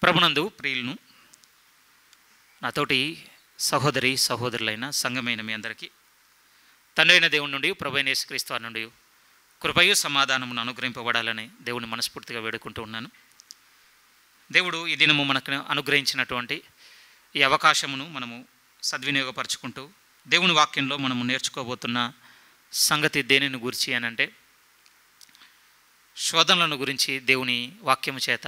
ప్రభునందు ప్రియులను, నాతోటి సహోదరి సహోదరులైన సంఘమైన మీ అందరికీ తండ్రి అయిన దేవుని నుండి ప్రభువైన యేసుక్రీస్తు వారి నుండి కృపయు సమాధానమును అనుగ్రహింపబడాలని దేవుని మనస్ఫూర్తిగా వేడుకుంటూ ఉన్నాను. దేవుడు ఈ దినము మనకు అనుగ్రహించినటువంటి ఈ అవకాశమును మనము సద్వినియోగపరచుకుంటూ దేవుని వాక్యంలో మనము నేర్చుకోబోతున్న సంగతి దేనిని గురించి అనంటే, శోధనలను గురించి దేవుని వాక్యము చేత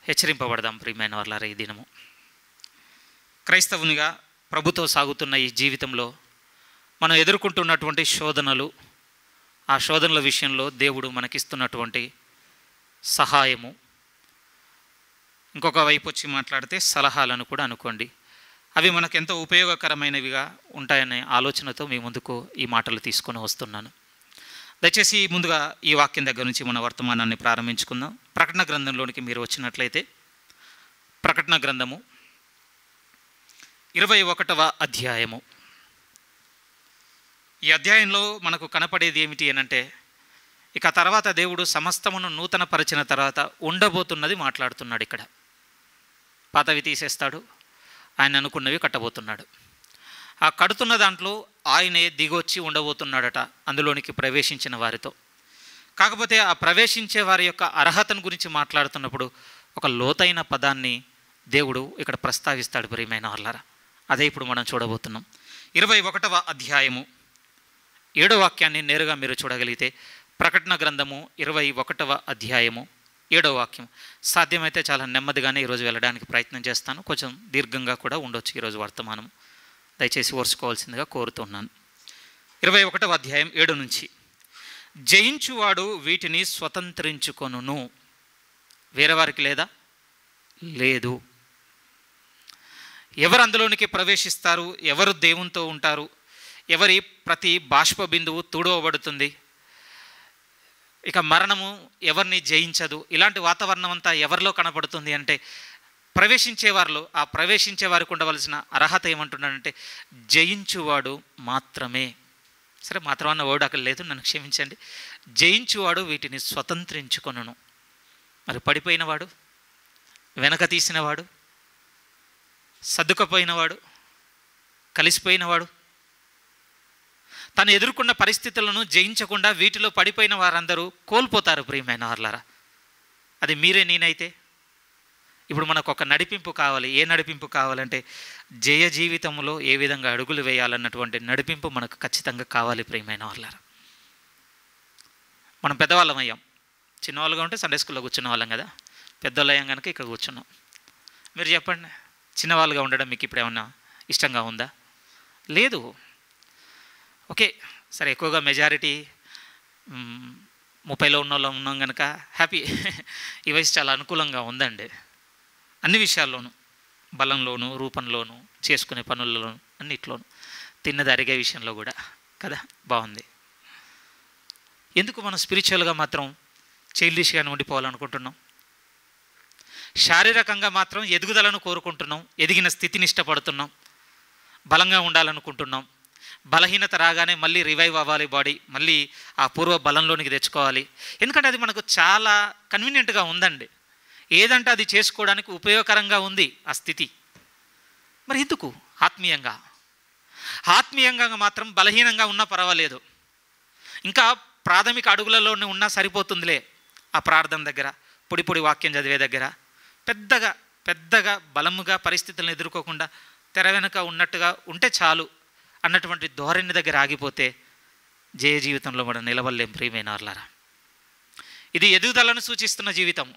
హెచ్చరింపబడదాం. ప్రియమైన వారలారా, ఈ దినము క్రైస్తవునిగా ప్రభుతో సాగుతున్న ఈ జీవితంలో మనం ఎదుర్కొంటున్నటువంటి శోధనలు, ఆ శోధనల విషయంలో దేవుడు మనకిస్తున్నటువంటి సహాయము, ఇంకొక వైపు వచ్చి మాట్లాడితే సలహాలను కూడా అనుకోండి, అవి మనకు ఎంతో ఉపయోగకరమైనవిగా ఉంటాయనే ఆలోచనతో మీ ముందుకు ఈ మాటలు తీసుకొని వస్తున్నాను. దయచేసి ముందుగా ఈ వాక్యం దగ్గర నుంచి మన వర్తమానాన్ని ప్రారంభించుకుందాం. ప్రకటన గ్రంథంలోనికి మీరు వచ్చినట్లయితే, ప్రకటన గ్రంథము 21వ అధ్యాయము. ఈ అధ్యాయంలో మనకు కనపడేది ఏమిటి అనంటే, ఇక తర్వాత దేవుడు సమస్తమును నూతనపరిచిన తర్వాత ఉండబోతున్నది మాట్లాడుతున్నాడు. ఇక్కడ పాతవి తీసేస్తాడు, ఆయన అనుకున్నవి కట్టబోతున్నాడు. ఆ కడుతున్న దాంట్లో ఆయనే దిగొచ్చి ఉండబోతున్నాడట అందులోనికి ప్రవేశించిన వారితో. కాకపోతే ఆ ప్రవేశించే వారి యొక్క అర్హతను గురించి మాట్లాడుతున్నప్పుడు ఒక లోతైన పదాన్ని దేవుడు ఇక్కడ ప్రస్తావిస్తాడు. ప్రియమైన వారలారా, అదే ఇప్పుడు మనం చూడబోతున్నాం. 21వ అధ్యాయము 7వ వాక్యాన్ని నేరుగా మీరు చూడగలిగితే, ప్రకటన గ్రంథము 21వ అధ్యాయము 7వ వాక్యం. సాధ్యమైతే చాలా నెమ్మదిగానే ఈరోజు వెళ్ళడానికి ప్రయత్నం చేస్తాను. కొంచెం దీర్ఘంగా కూడా ఉండొచ్చు ఈరోజు వర్తమానం. దయచేసి ఓర్చుకోవాల్సిందిగా కోరుతున్నాను. 21వ అధ్యాయం 7 నుంచి, జయించువాడు వీటిని స్వతంత్రించుకొనును. వేరే వారికి లేదా? లేదు. ఎవరు అందులోనికి ప్రవేశిస్తారు? ఎవరు దేవునితో ఉంటారు? ఎవరి ప్రతి బాష్ప బిందువు తుడవబడుతుంది? ఇక మరణము ఎవరిని జయించదు. ఇలాంటి వాతావరణం అంతా ఎవరిలో కనపడుతుంది అంటే, ప్రవేశించే వారిలో. ఆ ప్రవేశించే వారికి ఉండవలసిన అర్హత ఏమంటున్నాడంటే, జయించువాడు మాత్రమే. సరే, మాత్రం అన్న వర్డ్ అక్కడ లేదు, నన్ను క్షమించండి. జయించువాడు వీటిని స్వతంత్రించుకొనును. మరి పడిపోయినవాడు, వెనక తీసినవాడు, సర్దుకపోయినవాడు, కలిసిపోయినవాడు, తను ఎదుర్కొన్న పరిస్థితులను జయించకుండా వీటిలో పడిపోయిన వారందరూ కోల్పోతారు. ప్రియమైన వారలారా, అది మీరే నేనైతే. ఇప్పుడు మనకు ఒక నడిపింపు కావాలి. ఏ నడిపింపు కావాలంటే, జయ జీవితంలో ఏ విధంగా అడుగులు వేయాలన్నటువంటి నడిపింపు మనకు ఖచ్చితంగా కావాలి. ప్రియమైన వారలారా, మనం పెద్దవాళ్ళం అయ్యాం. చిన్నవాళ్ళుగా ఉంటే సండే స్కూల్లో కూర్చున్న వాళ్ళం కదా, పెద్దవాళ్ళు అయ్యాం కనుక ఇక్కడ కూర్చున్నాం. మీరు చెప్పండి, చిన్నవాళ్ళుగా ఉండడం మీకు ఇప్పుడు ఏమన్నా ఇష్టంగా ఉందా? లేదు. ఓకే, సరే, ఎక్కువగా మెజారిటీ 30లో ఉన్న వాళ్ళు ఉన్నాం కనుక హ్యాపీ. ఈ వయసు చాలా అనుకూలంగా ఉందండి, అన్ని విషయాల్లోనూ, బలంలోనూ, రూపంలోనూ, చేసుకునే పనుల్లోనూ, అన్నిట్లోనూ, తిన్నది అరిగే విషయంలో కూడా కదా, బాగుంది. ఎందుకు మనం స్పిరిచువల్గా మాత్రం చైల్డిష్గానే ఉండిపోవాలనుకుంటున్నాం? శారీరకంగా మాత్రం ఎదుగుదలను కోరుకుంటున్నాం, ఎదిగిన స్థితిని ఇష్టపడుతున్నాం, బలంగా ఉండాలనుకుంటున్నాం. బలహీనత రాగానే మళ్ళీ రివైవ్ అవ్వాలి బాడీ, మళ్ళీ ఆ పూర్వ బలంలోనికి తెచ్చుకోవాలి. ఎందుకంటే అది మనకు చాలా కన్వీనియంట్గా ఉందండి. ఏదంటే అది చేసుకోవడానికి ఉపయోగకరంగా ఉంది ఆ స్థితి. మరి ఎందుకు ఆత్మీయంగా మాత్రం బలహీనంగా ఉన్నా పర్వాలేదు, ఇంకా ప్రాథమిక అడుగులలోనే ఉన్నా సరిపోతుందిలే. ఆ ప్రార్థన దగ్గర, పొడి వాక్యం చదివే దగ్గర పెద్దగా బలముగా పరిస్థితులను ఎదుర్కోకుండా తెర వెనుక ఉన్నట్టుగా ఉంటే చాలు అన్నటువంటి ధోరణి దగ్గర ఆగిపోతే జయ జీవితంలో మనం నిలవలేం. ప్రియమైన వారలారా, ఇది ఎదుగుదలను సూచిస్తున్న జీవితం.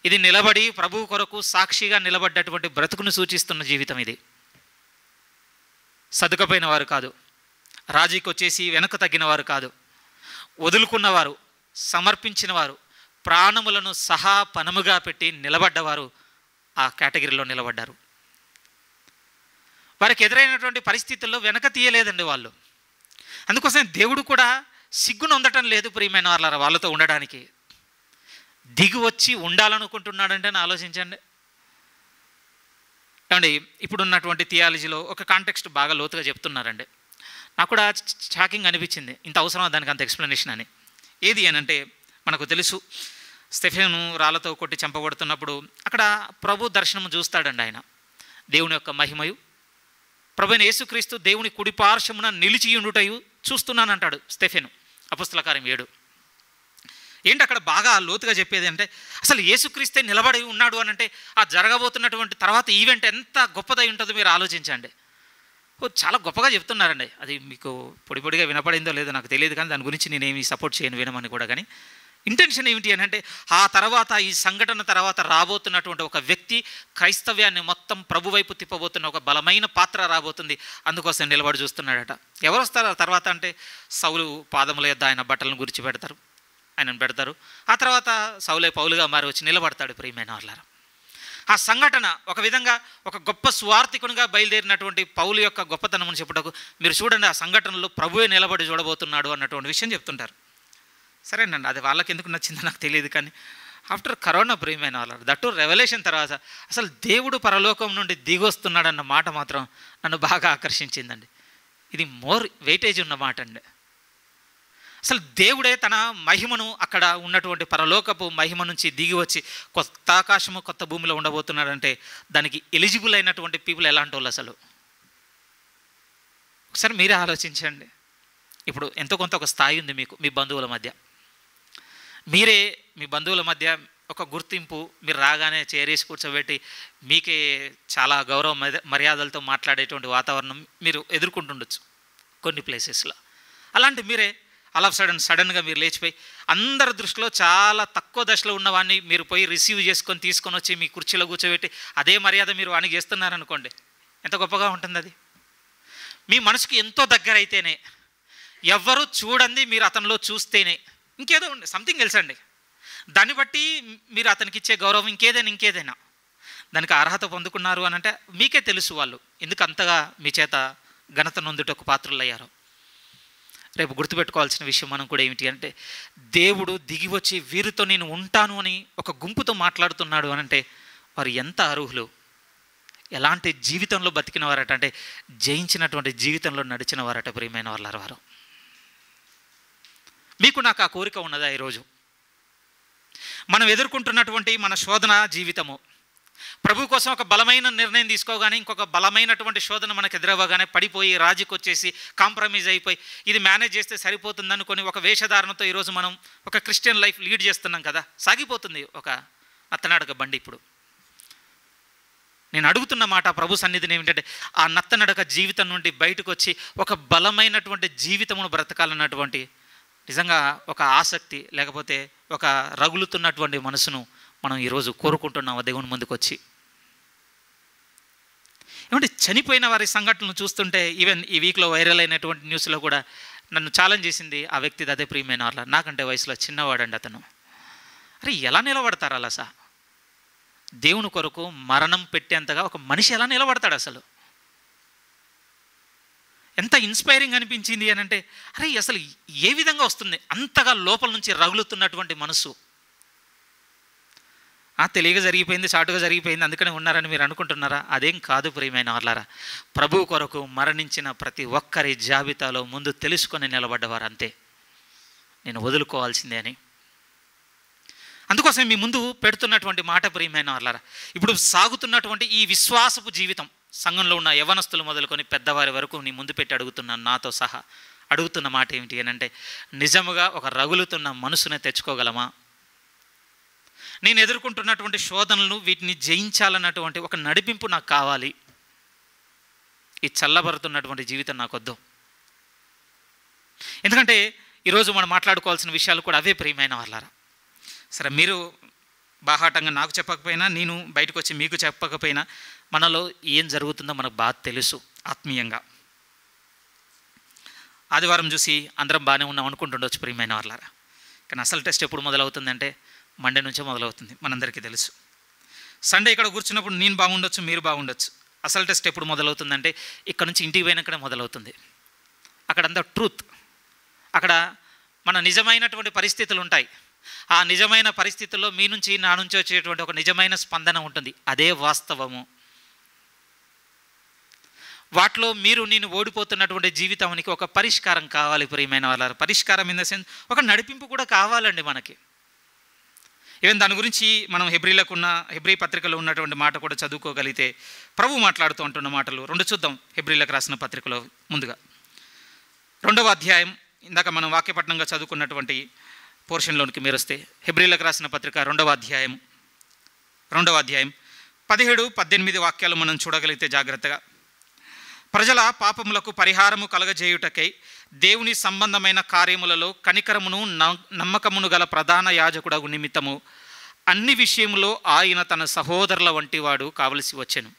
ఇది నిలబడి ప్రభువు కొరకు సాక్షిగా నిలబడ్డటువంటి బ్రతుకును సూచిస్తున్న జీవితం. ఇది సదుకపోయిన వారు కాదు, రాజీకి వచ్చేసి వెనక తగ్గిన వారు కాదు, వదులుకున్నవారు, సమర్పించిన వారు, ప్రాణములను సహా పనముగా పెట్టి నిలబడ్డవారు ఆ కేటగిరీలో నిలబడ్డారు. వారికి ఎదురైనటువంటి పరిస్థితుల్లో వెనక తీయలేదండి వాళ్ళు. అందుకోసం దేవుడు కూడా సిగ్గును ఉండటం లేదు. ప్రియమైన వారలారా, వాళ్ళతో ఉండడానికి దిగి వచ్చి ఉండాలనుకుంటున్నాడంటే ఆలోచించండి. ఏమండి, ఇప్పుడున్నటువంటి థియాలజీలో ఒక కాంటెక్స్ట్ బాగా లోతుగా చెప్తున్నారండి. నాకు కూడా షాకింగ్ అనిపించింది, ఇంత అవసరమా దానికి అంత ఎక్స్ప్లెనేషన్ అని. ఏది అనంటే, మనకు తెలుసు స్టెఫెను రాళ్ళతో కొట్టి చంపబడుతున్నప్పుడు అక్కడ ప్రభు దర్శనం చూస్తాడండి. ఆయన దేవుని యొక్క మహిమయు, ప్రభువైన యేసుక్రీస్తు దేవుని కుడి పార్శ్వమున నిలిచి ఉండుటయు చూస్తున్నానంటాడు స్టెఫెను. అపొస్తలుల కార్యం 7. ఏంటి అక్కడ బాగా లోతుగా చెప్పేది అంటే, అసలు యేసుక్రీస్తే నిలబడి ఉన్నాడు అని అంటే ఆ జరగబోతున్నటువంటి తర్వాత ఈవెంట్ ఎంత గొప్పదై ఉంటుందో మీరు ఆలోచించండి. చాలా గొప్పగా చెప్తున్నారండి. అది మీకు పొడి పొడిగా వినపడిందో లేదో నాకు తెలియదు, కానీ దాని గురించి నేనేమి సపోర్ట్ చేయను, వినమని కూడా. కానీ ఇంటెన్షన్ ఏమిటి అని అంటే, ఆ తర్వాత ఈ సంఘటన తర్వాత రాబోతున్నటువంటి ఒక వ్యక్తి క్రైస్తవ్యాన్ని మొత్తం ప్రభు వైపు తిప్పబోతున్న ఒక బలమైన పాత్ర రాబోతుంది. అందుకోసం నిలబడి చూస్తున్నాడట. ఎవరు వస్తారు ఆ తర్వాత అంటే, సౌలు పాదముల యొద్ద ఆయన బట్టలను గురించి పెడతారు, ఆయనను పెడతారు. ఆ తర్వాత సౌలే పౌలుగా మారి వచ్చి నిలబడతాడు. ప్రియమైన వాళ్ళారా, ఆ సంఘటన ఒక విధంగా ఒక గొప్ప స్వార్థికునిగా బయలుదేరినటువంటి పౌలు యొక్క గొప్పతనం చెప్పుటకు మీరు చూడండి, ఆ సంఘటనలో ప్రభువే నిలబడి చూడబోతున్నాడు అన్నటువంటి విషయం చెప్తుంటారు. సరేనండి, అది వాళ్ళకి ఎందుకు నచ్చిందో నాకు తెలియదు. కానీ ఆఫ్టర్ కరోనా, ప్రియమైన వాళ్ళు, దట్టు రెవల్యూషన్ తర్వాత అసలు దేవుడు పరలోకం నుండి దిగొస్తున్నాడన్న మాట మాత్రం నన్ను బాగా ఆకర్షించిందండి. ఇది మోర్ వెయిటేజ్ ఉన్న మాట అండి. అసలు దేవుడే తన మహిమను అక్కడ ఉన్నటువంటి పరలోకపు మహిమ నుంచి దిగి వచ్చి కొత్త ఆకాశము కొత్త భూమిలో ఉండబోతున్నాడంటే దానికి ఎలిజిబుల్ అయినటువంటి పీపుల్ ఎలాంటి వాళ్ళు అసలు ఒకసారి మీరే ఆలోచించండి. ఇప్పుడు ఎంతో కొంత ఒక స్థాయి ఉంది మీకు, మీ బంధువుల మధ్య. మీరే మీ బంధువుల మధ్య ఒక గుర్తింపు, మీరు రాగానే చేరేసి కూర్చోబెట్టి మీకే చాలా గౌరవ మర్యాదలతో మాట్లాడేటువంటి వాతావరణం మీరు ఎదుర్కొంటుండొచ్చు కొన్ని ప్లేసెస్లో. అలాంటి మీరే ఆల్ ఆఫ్ సడన్గా మీరు లేచిపోయి అందరి దృష్టిలో చాలా తక్కువ దశలో ఉన్నవాడిని మీరు పోయి రిసీవ్ చేసుకొని తీసుకొని వచ్చి మీ కుర్చీలో కూర్చోబెట్టి అదే మర్యాద మీరు వానికి చేస్తున్నారనుకోండి, ఎంత గొప్పగా ఉంటుంది అది. మీ మనసుకి ఎంతో దగ్గర అయితేనే, ఎవ్వరూ చూడండి మీరు అతనిలో చూస్తేనే, ఇంకేదో సంథింగ్ ఎల్స్ అండి, దాన్ని బట్టి మీరు అతనికి ఇచ్చే గౌరవం ఇంకేదైనా దానికి అర్హత పొందుకున్నారు అని అంటే మీకే తెలుసు వాళ్ళు ఎందుకు అంతగా మీ చేత ఘనత నొందుటకు పాత్రలు అయ్యారో. రేపు గుర్తుపెట్టుకోవాల్సిన విషయం మనం కూడా ఏమిటి అంటే, దేవుడు దిగి వచ్చి వీరితో నేను ఉంటాను అని ఒక గుంపుతో మాట్లాడుతున్నాడు అని అంటే వారు ఎంత అర్హులు, ఎలాంటి జీవితంలో బతికిన వారట అంటే జయించినటువంటి జీవితంలో నడిచిన వారట. ప్రియమైన వారు, మీకు నాకు ఆ కోరిక ఉన్నదా? ఈరోజు మనం ఎదుర్కొంటున్నటువంటి మన శోధన జీవితము, ప్రభు కోసం ఒక బలమైన నిర్ణయం తీసుకోగానే ఇంకొక బలమైనటువంటి శోధన మనకు ఎదురవ్వగానే పడిపోయి రాజీకి వచ్చేసి కాంప్రమైజ్ అయిపోయి ఇది మేనేజ్ చేస్తే సరిపోతుంది అనుకొని ఒక వేషధారణతో ఈరోజు మనం ఒక క్రిస్టియన్ లైఫ్ లీడ్ చేస్తున్నాం కదా, సాగిపోతుంది ఒక నత్తనడక బండి. ఇప్పుడు నేను అడుగుతున్న మాట ప్రభు సన్నిధిని ఏమిటంటే, ఆ నత్తనడక జీవితం నుండి బయటకు వచ్చి ఒక బలమైనటువంటి జీవితమును బ్రతకాలన్నటువంటి నిజంగా ఒక ఆసక్తి, లేకపోతే ఒక రగులుతున్నటువంటి మనసును మనం ఈరోజు కోరుకుంటున్నాం దేవుని ముందుకు వచ్చి. ఏమంటే చనిపోయిన వారి సంఘటనలు చూస్తుంటే, ఈవెన్ ఈ వీక్లో వైరల్ అయినటువంటి న్యూస్లో కూడా నన్ను ఛాలెంజ్ చేసింది ఆ వ్యక్తిది అదే. ప్రియమైన వాళ్ళ, నాకంటే వయసులో చిన్నవాడండి అతను. అరే ఎలా నిలబడతారు అలా దేవుని కొరకు మరణం పెట్టేంతగా ఒక మనిషి ఎలా నిలబడతాడు అసలు? ఎంత ఇన్స్పైరింగ్ అనిపించింది అని అంటే, అరే అసలు ఏ విధంగా వస్తుంది అంతగా లోపల నుంచి రగులుతున్నటువంటి మనసు? తెలియక జరిగిపోయింది, చాటుగా జరిగిపోయింది, అందుకనే ఉన్నారని మీరు అనుకుంటున్నారా? అదేం కాదు ప్రియమైన వాళ్ళారా. ప్రభు కొరకు మరణించిన ప్రతి ఒక్కరి జాబితాలో ముందు తెలుసుకొని నిలబడ్డవారు అంతే, నేను వదులుకోవాల్సిందే అని. అందుకోసం మీ ముందు పెడుతున్నటువంటి మాట ప్రియమైన వాళ్ళారా, ఇప్పుడు సాగుతున్నటువంటి ఈ విశ్వాసపు జీవితం, సంఘంలో ఉన్న యవనస్తులు మొదలుకొని పెద్దవారి వరకు నీ ముందు పెట్టి అడుగుతున్నాను, నాతో సహా అడుగుతున్న మాట ఏమిటి అని అంటే, నిజముగా ఒక రగులుతున్న మనసునే తెచ్చుకోగలమా? నేను ఎదుర్కొంటున్నటువంటి శోధనలను వీటిని జయించాలన్నటువంటి ఒక నడిపింపు నాకు కావాలి. ఈ చల్లబరుతున్నటువంటి జీవితం నాకొద్దు. ఎందుకంటే ఈరోజు మనం మాట్లాడుకోవాల్సిన విషయాలు కూడా అవే ప్రియమైన వాళ్ళారా. సరే, మీరు బాహాటంగా నాకు చెప్పకపోయినా, నేను బయటకు వచ్చి మీకు చెప్పకపోయినా, మనలో ఏం జరుగుతుందో మనకు బాగా తెలుసు ఆత్మీయంగా. ఆదివారం చూసి అందరం బాగానే ఉన్నాం అనుకుంటుండొచ్చు ప్రియమైన వాళ్ళారా. కానీ అసలు టెస్ట్ ఎప్పుడు మొదలవుతుందంటే మండే నుంచే మొదలవుతుంది, మనందరికీ తెలుసు. సండే ఇక్కడ కూర్చున్నప్పుడు నేను బాగుండొచ్చు, మీరు బాగుండొచ్చు. అసలు టెస్ట్ ఎప్పుడు మొదలవుతుందంటే ఇక్కడ నుంచి ఇంటికి పోయినాకనే మొదలవుతుంది. అక్కడంతా ట్రూత్, అక్కడ మన నిజమైనటువంటి పరిస్థితులు ఉంటాయి. ఆ నిజమైన పరిస్థితుల్లో మీ నుంచి నా నుంచి వచ్చేటువంటి ఒక నిజమైన స్పందన ఉంటుంది, అదే వాస్తవము. వాటిలో మీరు నేను ఓడిపోతున్నటువంటి జీవితానికి ఒక పరిష్కారం కావాలి ప్రియమైన వాళ్ళ. పరిష్కారం ఇన్ ద సెన్స్ ఒక నడిపింపు కూడా కావాలండి మనకి. ఈవెన్ దాని గురించి మనం హెబ్రీ పత్రికలో ఉన్నటువంటి మాట కూడా చదువుకోగలిగితే ప్రభు మాట్లాడుతూ ఉంటున్న మాటలు 2 చూద్దాం. హెబ్రీలకు రాసిన పత్రికలో ముందుగా 2వ అధ్యాయం, ఇందాక మనం వాక్యపట్నంగా చదువుకున్నటువంటి పోర్షన్లోనికి మీరు వస్తే హెబ్రీలకు రాసిన పత్రిక 2వ అధ్యాయం 17-18 వాక్యాలు మనం చూడగలిగితే జాగ్రత్తగా, ప్రజల పాపములకు పరిహారము కలగజేయుటకై దేవుని సంబంధమైన కార్యములలో కనికరమును నమ్మకమును గల ప్రధాన యాజకుడగు నిమిత్తము అన్ని విషయములో ఆయన తన సహోదరుల వంటివాడు కావలసి వచ్చెను.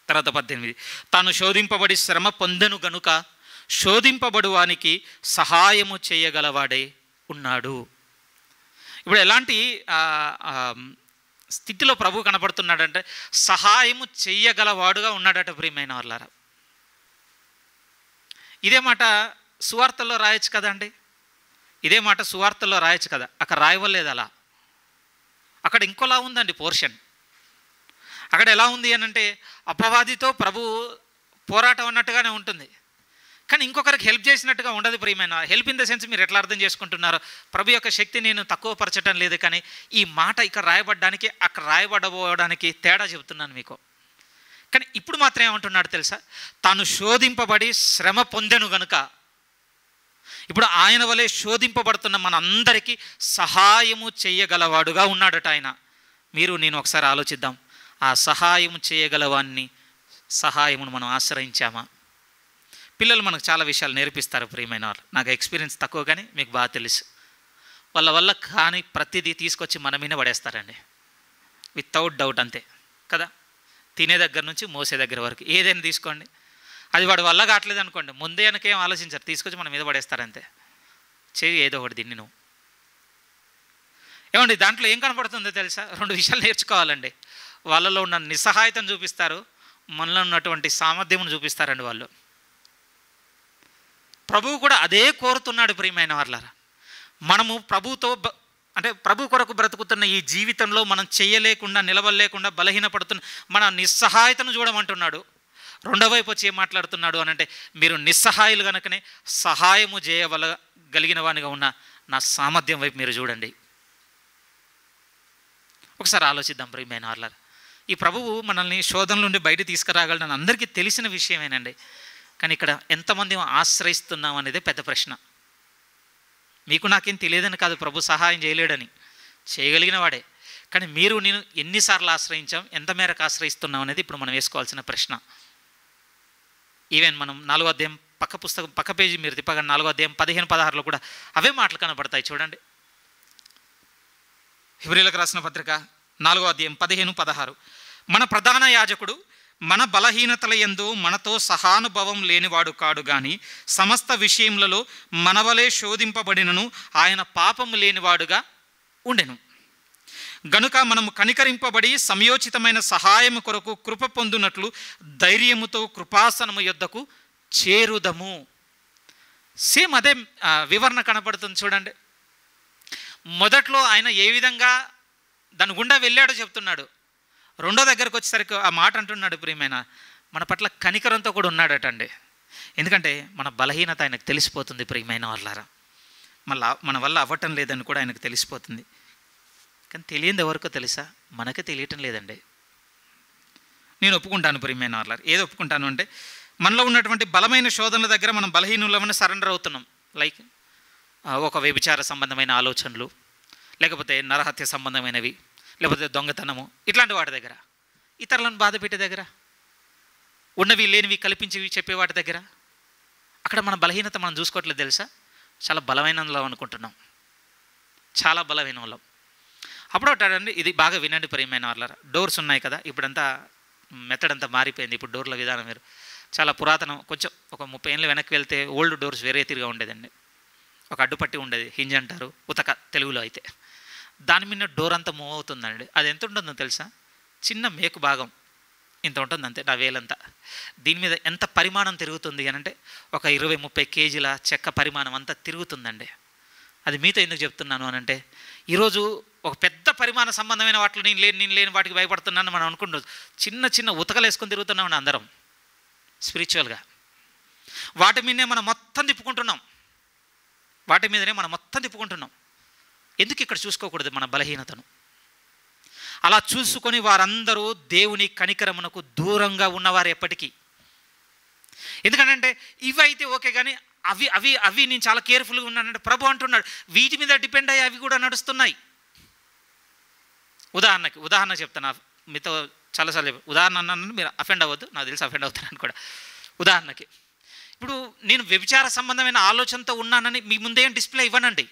తర్వాత 18, తాను శోధింపబడి శ్రమ పొందెను గనుక శోధింపబడువానికి సహాయము చేయగలవాడే ఉన్నాడు. ఇప్పుడు ఎలాంటి స్థితిలో ప్రభు కనపడుతున్నాడంటే సహాయము చెయ్యగలవాడుగా ఉన్నాడట. ప్రియమైన వాళ్ళారా, ఇదే మాట సువార్తల్లో రాయొచ్చు కదా అండి, ఇదే మాట సువార్తల్లో రాయొచ్చు కదా. అక్కడ రాయవలేదు అలా. అక్కడ ఇంకోలా ఉందండి పోర్షన్. అక్కడ ఎలా ఉంది అని అంటే అపవాదితో ప్రభు పోరాటం అన్నట్టుగానే ఉంటుంది, కానీ ఇంకొకరికి హెల్ప్ చేసినట్టుగా ఉండదు. ప్రియమైన హెల్ప్ ఇన్ ద సెన్స్ మీరు ఎట్లా అర్థం చేసుకుంటున్నారో, ప్రభు యొక్క శక్తి నేను తక్కువపరచడం లేదు, కానీ ఈ మాట ఇక్కడ రాయబడ్డానికి అక్కడ రాయబడబోవడానికి తేడా చెబుతున్నాను మీకు. కానీ ఇప్పుడు మాత్రం ఏమంటున్నాడు తెలుసా, తాను శోధింపబడి శ్రమ పొందెను గనుక. ఇప్పుడు ఆయన వలె శోధింపబడుతున్న మన అందరికీ సహాయము చేయగలవాడుగా ఉన్నాడట ఆయన. మీరు నేను ఒకసారి ఆలోచిద్దాం, ఆ సహాయం చేయగలవాన్ని సహాయమును మనం ఆశ్రయించామా? పిల్లలు మనకు చాలా విషయాలు నేర్పిస్తారు ప్రియమైన వాళ్ళు. నాకు ఎక్స్పీరియన్స్ తక్కువ, కానీ మీకు బాగా తెలుసు. వాళ్ళ వల్ల కానీ ప్రతిదీ తీసుకొచ్చి మన మీద పడేస్తారండి, వితౌట్ డౌట్, అంతే కదా. తినే దగ్గర నుంచి మోసే దగ్గర వరకు ఏదైనా తీసుకోండి, అది వాడు వల్ల కావట్లేదు అనుకోండి, ముందే వెనకేం ఆలోచించారు, తీసుకొచ్చి మన మీద పడేస్తారంతే. చేయి ఏదో ఒకటి దీన్ని నువ్వు. ఏమండి దాంట్లో ఏం కనపడుతుందో తెలుసా? 2 విషయాలు నేర్చుకోవాలండి. వాళ్ళలో ఉన్న నిస్సహాయతను చూపిస్తారు, మనలో ఉన్నటువంటి సామర్థ్యమును చూపిస్తారండి వాళ్ళు. ప్రభువు కూడా అదే కోరుతున్నాడు ప్రియమైన వాళ్ళారా. మనము ప్రభుతో అంటే ప్రభు కొరకు బ్రతుకుతున్న ఈ జీవితంలో మనం చేయలేకుండా నిలవలేకుండా బలహీనపడుతున్న మన నిస్సహాయతను చూడమంటున్నాడు. రెండో వైపు వచ్చి ఏం మాట్లాడుతున్నాడు అని అంటే, మీరు నిస్సహాయులు కనుకనే సహాయము చేయగలిగిన వానిగా ఉన్న నా సామర్థ్యం వైపు మీరు చూడండి. ఒకసారి ఆలోచిద్దాం ప్రియమైన వాళ్ళారా. ఈ ప్రభువు మనల్ని శోధన నుండి బయట తీసుకురాగలడని అందరికీ తెలిసిన విషయమేనండి, కానీ ఇక్కడ ఎంతమంది ఆశ్రయిస్తున్నాం అనేది పెద్ద ప్రశ్న. మీకు నాకేం తెలియదని కాదు, ప్రభు సహాయం చేయలేడని, చేయగలిగిన వాడే. కానీ మీరు నేను ఎన్నిసార్లు ఆశ్రయించాం, ఎంత మేరకు ఆశ్రయిస్తున్నాం అనేది ఇప్పుడు మనం వేసుకోవాల్సిన ప్రశ్న. ఈవెన్ మనం 4వ అధ్యాయం పక్క పేజీ మీరు తిప్పగా 4వ అధ్యాయం 15-16లో కూడా అవే మాటలు కనపడతాయి చూడండి. హెబ్రీలకు రాసిన పత్రిక 4వ అధ్యాయం 15-16, మన ప్రధాన యాజకుడు మన బలహీనతల యందు మనతో సహానుభవం లేనివాడు కాడు గాని సమస్త విషయములలో మనవలే శోధింపబడినను ఆయన పాపము లేనివాడుగా ఉండెను. గనుక మనము కనికరింపబడి సమయోచితమైన సహాయము కొరకు కృప పొందునట్లు ధైర్యముతో కృపాసనము యొద్దకు చేరుదము. సేమ్ అదే వివరణ కనపడుతుంది చూడండి. మొదట్లో ఆయన ఏ విధంగా దాని గుండా వెళ్ళాడో చెప్తున్నాడు. రెండో దగ్గరకు వచ్చేసరికి ఆ మాట అంటున్నాడు, ప్రియమైన మన పట్ల కనికరంతో కూడా ఉన్నాడటండి. ఎందుకంటే మన బలహీనత ఆయనకు తెలిసిపోతుంది ప్రియమైన వాళ్ళారా. మన వల్ల అవ్వటం లేదని కూడా ఆయనకు తెలిసిపోతుంది. కానీ తెలియదు ఎవరికో తెలుసా? మనకే తెలియటం లేదండి. నేను ఒప్పుకుంటాను ప్రియమైన వాళ్ళారా. ఏది ఒప్పుకుంటాను అంటే, మనలో ఉన్నటువంటి బలమైన శోధనల దగ్గర మనం బలహీనులమని సరెండర్ అవుతున్నాం. లైక్ ఒక వ్యభిచార సంబంధమైన ఆలోచనలు, లేకపోతే నరహత్య సంబంధమైనవి, లేకపోతే దొంగతనము, ఇట్లాంటి వాటి దగ్గర, ఇతరులను బాధ పెట్టే దగ్గర, ఉన్నవి లేనివి కల్పించి చెప్పే వాటి దగ్గర, అక్కడ మన బలహీనత మనం చూసుకోవట్లేదు తెలుసా. చాలా బలమైన వాళ్ళం అనుకుంటున్నాం, చాలా బలమైన వాళ్ళం. అప్పుడు అంటాడండి, ఇది బాగా వినండి ప్రియమైన వాళ్ళారా. డోర్స్ ఉన్నాయి కదా, ఇప్పుడంతా మెథడ్ అంతా మారిపోయింది. ఇప్పుడు డోర్ల విధానం వేరు. చాలా పురాతనం, కొంచెం ఒక 30 ఏళ్ళు వెనక్కి వెళ్తే ఓల్డ్ డోర్స్ వేరే తీరుగా ఉండేదండి. ఒక అడ్డుపట్టి ఉండేది, హింజ్ అంటారు ఉతక తెలుగులో అయితే. దాని మీద డోర్ అంతా మూవ్ అవుతుందండి. అది ఎంత ఉంటుందో తెలుసా? చిన్న మేకు భాగం ఇంత ఉంటుంది అంతే, నా వేలంతా. దీని మీద ఎంత పరిమాణం తిరుగుతుంది అని అంటే, ఒక 20-30 కేజీల చెక్క పరిమాణం అంతా తిరుగుతుందండి. అది మీతో ఎందుకు చెప్తున్నాను అని అంటే, ఈరోజు ఒక పెద్ద పరిమాణ సంబంధమైన వాటిలో నేను లేని వాటికి భయపడుతున్నాను మనం అనుకుంటున్నాం. చిన్న చిన్న ఉతకలు వేసుకొని తిరుగుతున్నామని అందరం స్పిరిచువల్గా. వాటి మీదనే మనం మొత్తం తిప్పుకుంటున్నాం. ఎందుకు ఇక్కడ చూసుకోకూడదు మన బలహీనతను? అలా చూసుకొని వారందరూ దేవుని కనికరమునకు దూరంగా ఉన్నవారు ఎప్పటికీ. ఎందుకంటే ఇవైతే ఓకే, కానీ అవి అవి అవి నేను చాలా కేర్ఫుల్గా ఉన్నానంటే ప్రభు అంటున్నాడు వీటి మీద డిపెండ్ అయ్యి అవి కూడా నడుస్తున్నాయి. ఉదాహరణ చెప్తాను, మీతో చాలాసార్లు ఉదాహరణ అన్నాను, మీరు అఫెండ్ అవ్వద్దు, నాకు తెలిసి అఫెండ్ అవుతానని కూడా. ఉదాహరణకి ఇప్పుడు నేను వ్యభిచార సంబంధమైన ఆలోచనతో ఉన్నానని మీ ముందేం డిస్ప్లే ఇవ్వనండి.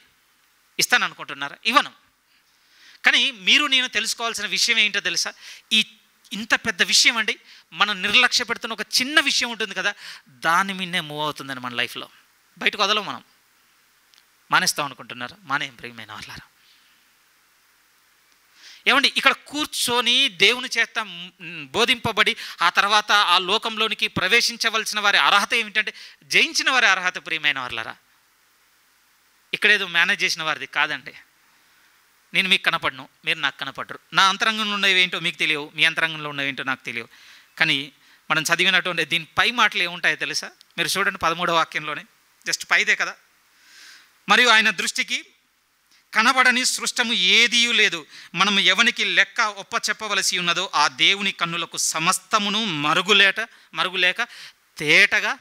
ఇస్తాను అనుకుంటున్నారా? ఇవ్వను. కానీ మీరు నేను తెలుసుకోవాల్సిన విషయం ఏంటో తెలుసా? ఇంత పెద్ద విషయం అండి, మనం నిర్లక్ష్య పెడుతున్న ఒక చిన్న విషయం ఉంటుంది కదా, దాని మీదనే మూవ్ అవుతుందని మన లైఫ్లో. బయటకు వదలం, మనం మానేస్తాం అనుకుంటున్నారా? మానేం ప్రియమైన వాళ్ళారా. ఏమండి, ఇక్కడ కూర్చొని దేవుని చేత బోధింపబడి ఆ తర్వాత ఆ లోకంలోనికి ప్రవేశించవలసిన వారి అర్హత ఏమిటంటే జయించిన వారి అర్హత ప్రియమైన వాళ్ళారా. ఇక్కడేదో మేనేజ్ చేసిన వారిది కాదండి. నేను మీకు కనపడను, మీరు నాకు కనపడరు. నా అంతరంగంలో ఉన్నవి ఏంటో మీకు తెలియవు, మీ అంతరంగంలో ఉన్నవి ఏంటో నాకు తెలియవు. కానీ మనం చదివినటువంటి దీని పై మాటలు ఏముంటాయో తెలుసా? మీరు చూడండి 13వ వాక్యంలోనే, జస్ట్ పైదే కదా. మరియు ఆయన దృష్టికి కనబడని సృష్టము ఏదీ లేదు, మనము ఎవనికి లెక్క ఒప్ప చెప్పవలసి ఉన్నదో ఆ దేవుని కన్నులకు సమస్తమును మరుగులేక తేటగా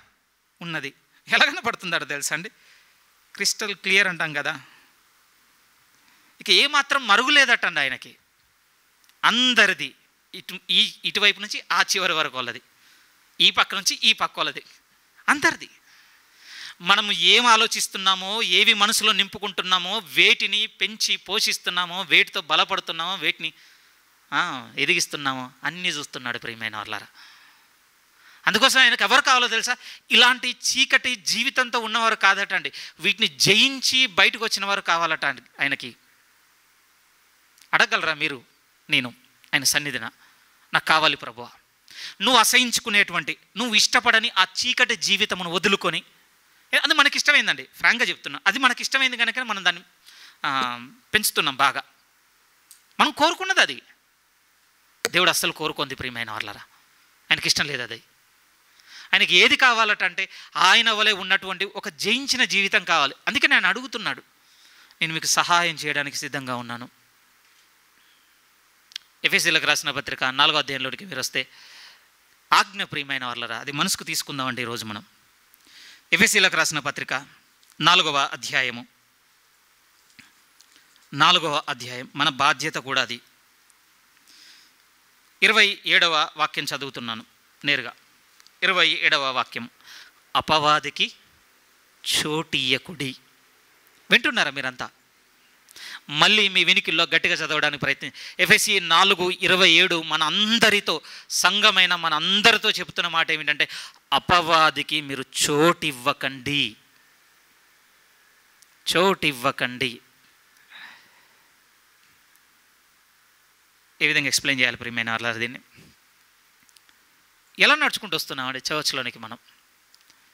ఉన్నది. ఎలా కనపడుతుందో తెలుసా అండి? క్రిస్టల్ క్లియర్ అంటాం కదా. ఇక ఏమాత్రం మరుగులేదటండి ఆయనకి. అందరిది, ఇటువైపు నుంచి ఆ చివరి వరకు వాళ్ళది, ఈ పక్క నుంచి ఈ పక్క వాళ్ళది, అందరిది. మనము ఏం ఆలోచిస్తున్నామో, ఏవి మనసులో నింపుకుంటున్నామో, వేటిని పెంచి పోషిస్తున్నామో, వేటితో బలపడుతున్నామో, వేటిని ఎదిగిస్తున్నామో అన్నీ చూస్తున్నాడు ప్రియమైన వాళ్ళారా. అందుకోసం ఆయనకు ఎవరు కావాలో తెలుసా? ఇలాంటి చీకటి జీవితంతో ఉన్నవారు కాదట అండి, వీటిని జయించి బయటకు వచ్చిన వారు కావాలట అండి ఆయనకి. అడగలరా మీరు నేను ఆయన సన్నిధిన, నాకు కావాలి ప్రభువా, నువ్వు అసహించుకునేటువంటి, నువ్వు ఇష్టపడని ఆ చీకటి జీవితమును వదులుకొని, అది మనకి ఇష్టమైందండి, ఫ్రాంక్గా చెప్తున్నా, అది మనకి ఇష్టమైంది కనుక మనం దాన్ని పెంచుతున్నాం బాగా. మనం కోరుకున్నది అది, దేవుడు అస్సలు కోరుకుంది ప్రియమైన వాళ్ళరా. ఆయనకి ఇష్టం లేదు అది. ఆయనకి ఏది కావాలట అంటే ఆయన వలె ఉన్నటువంటి ఒక జయించిన జీవితం కావాలి. అందుకే నేను అడుగుతున్నాడు, నేను మీకు సహాయం చేయడానికి సిద్ధంగా ఉన్నాను. ఎఫెసీయులకు రాసిన పత్రిక 4వ అధ్యాయంలోకి మీరు వస్తే, ఆజ్ఞ ప్రియమైన వాళ్ళరా, అది మనసుకు తీసుకుందామండి ఈరోజు మనం. ఎఫెసీయులకు రాసిన పత్రిక 4వ అధ్యాయం, మన బాధ్యత కూడా అది. 27వ వాక్యం చదువుతున్నాను నేరుగా. 27వ వాక్యం, అపవాదికి చోటియ్యకుడి. వింటున్నారా మీరంతా? మళ్ళీ మీ వినికిల్లో గట్టిగా చదవడానికి ప్రయత్నం. ఎఫెసీ 4:27 మన అందరితో, సంఘమైన మన అందరితో చెబుతున్న మాట ఏమిటంటే అపవాదికి మీరు చోటివ్వకండి. ఏ విధంగా ఎక్స్ప్లెయిన్ చేయాలి ప్రియమైన వాళ్ళారా దీన్ని? ఎలా నడుచుకుంటూ వస్తున్నామండి చర్చ్లోనికి మనం?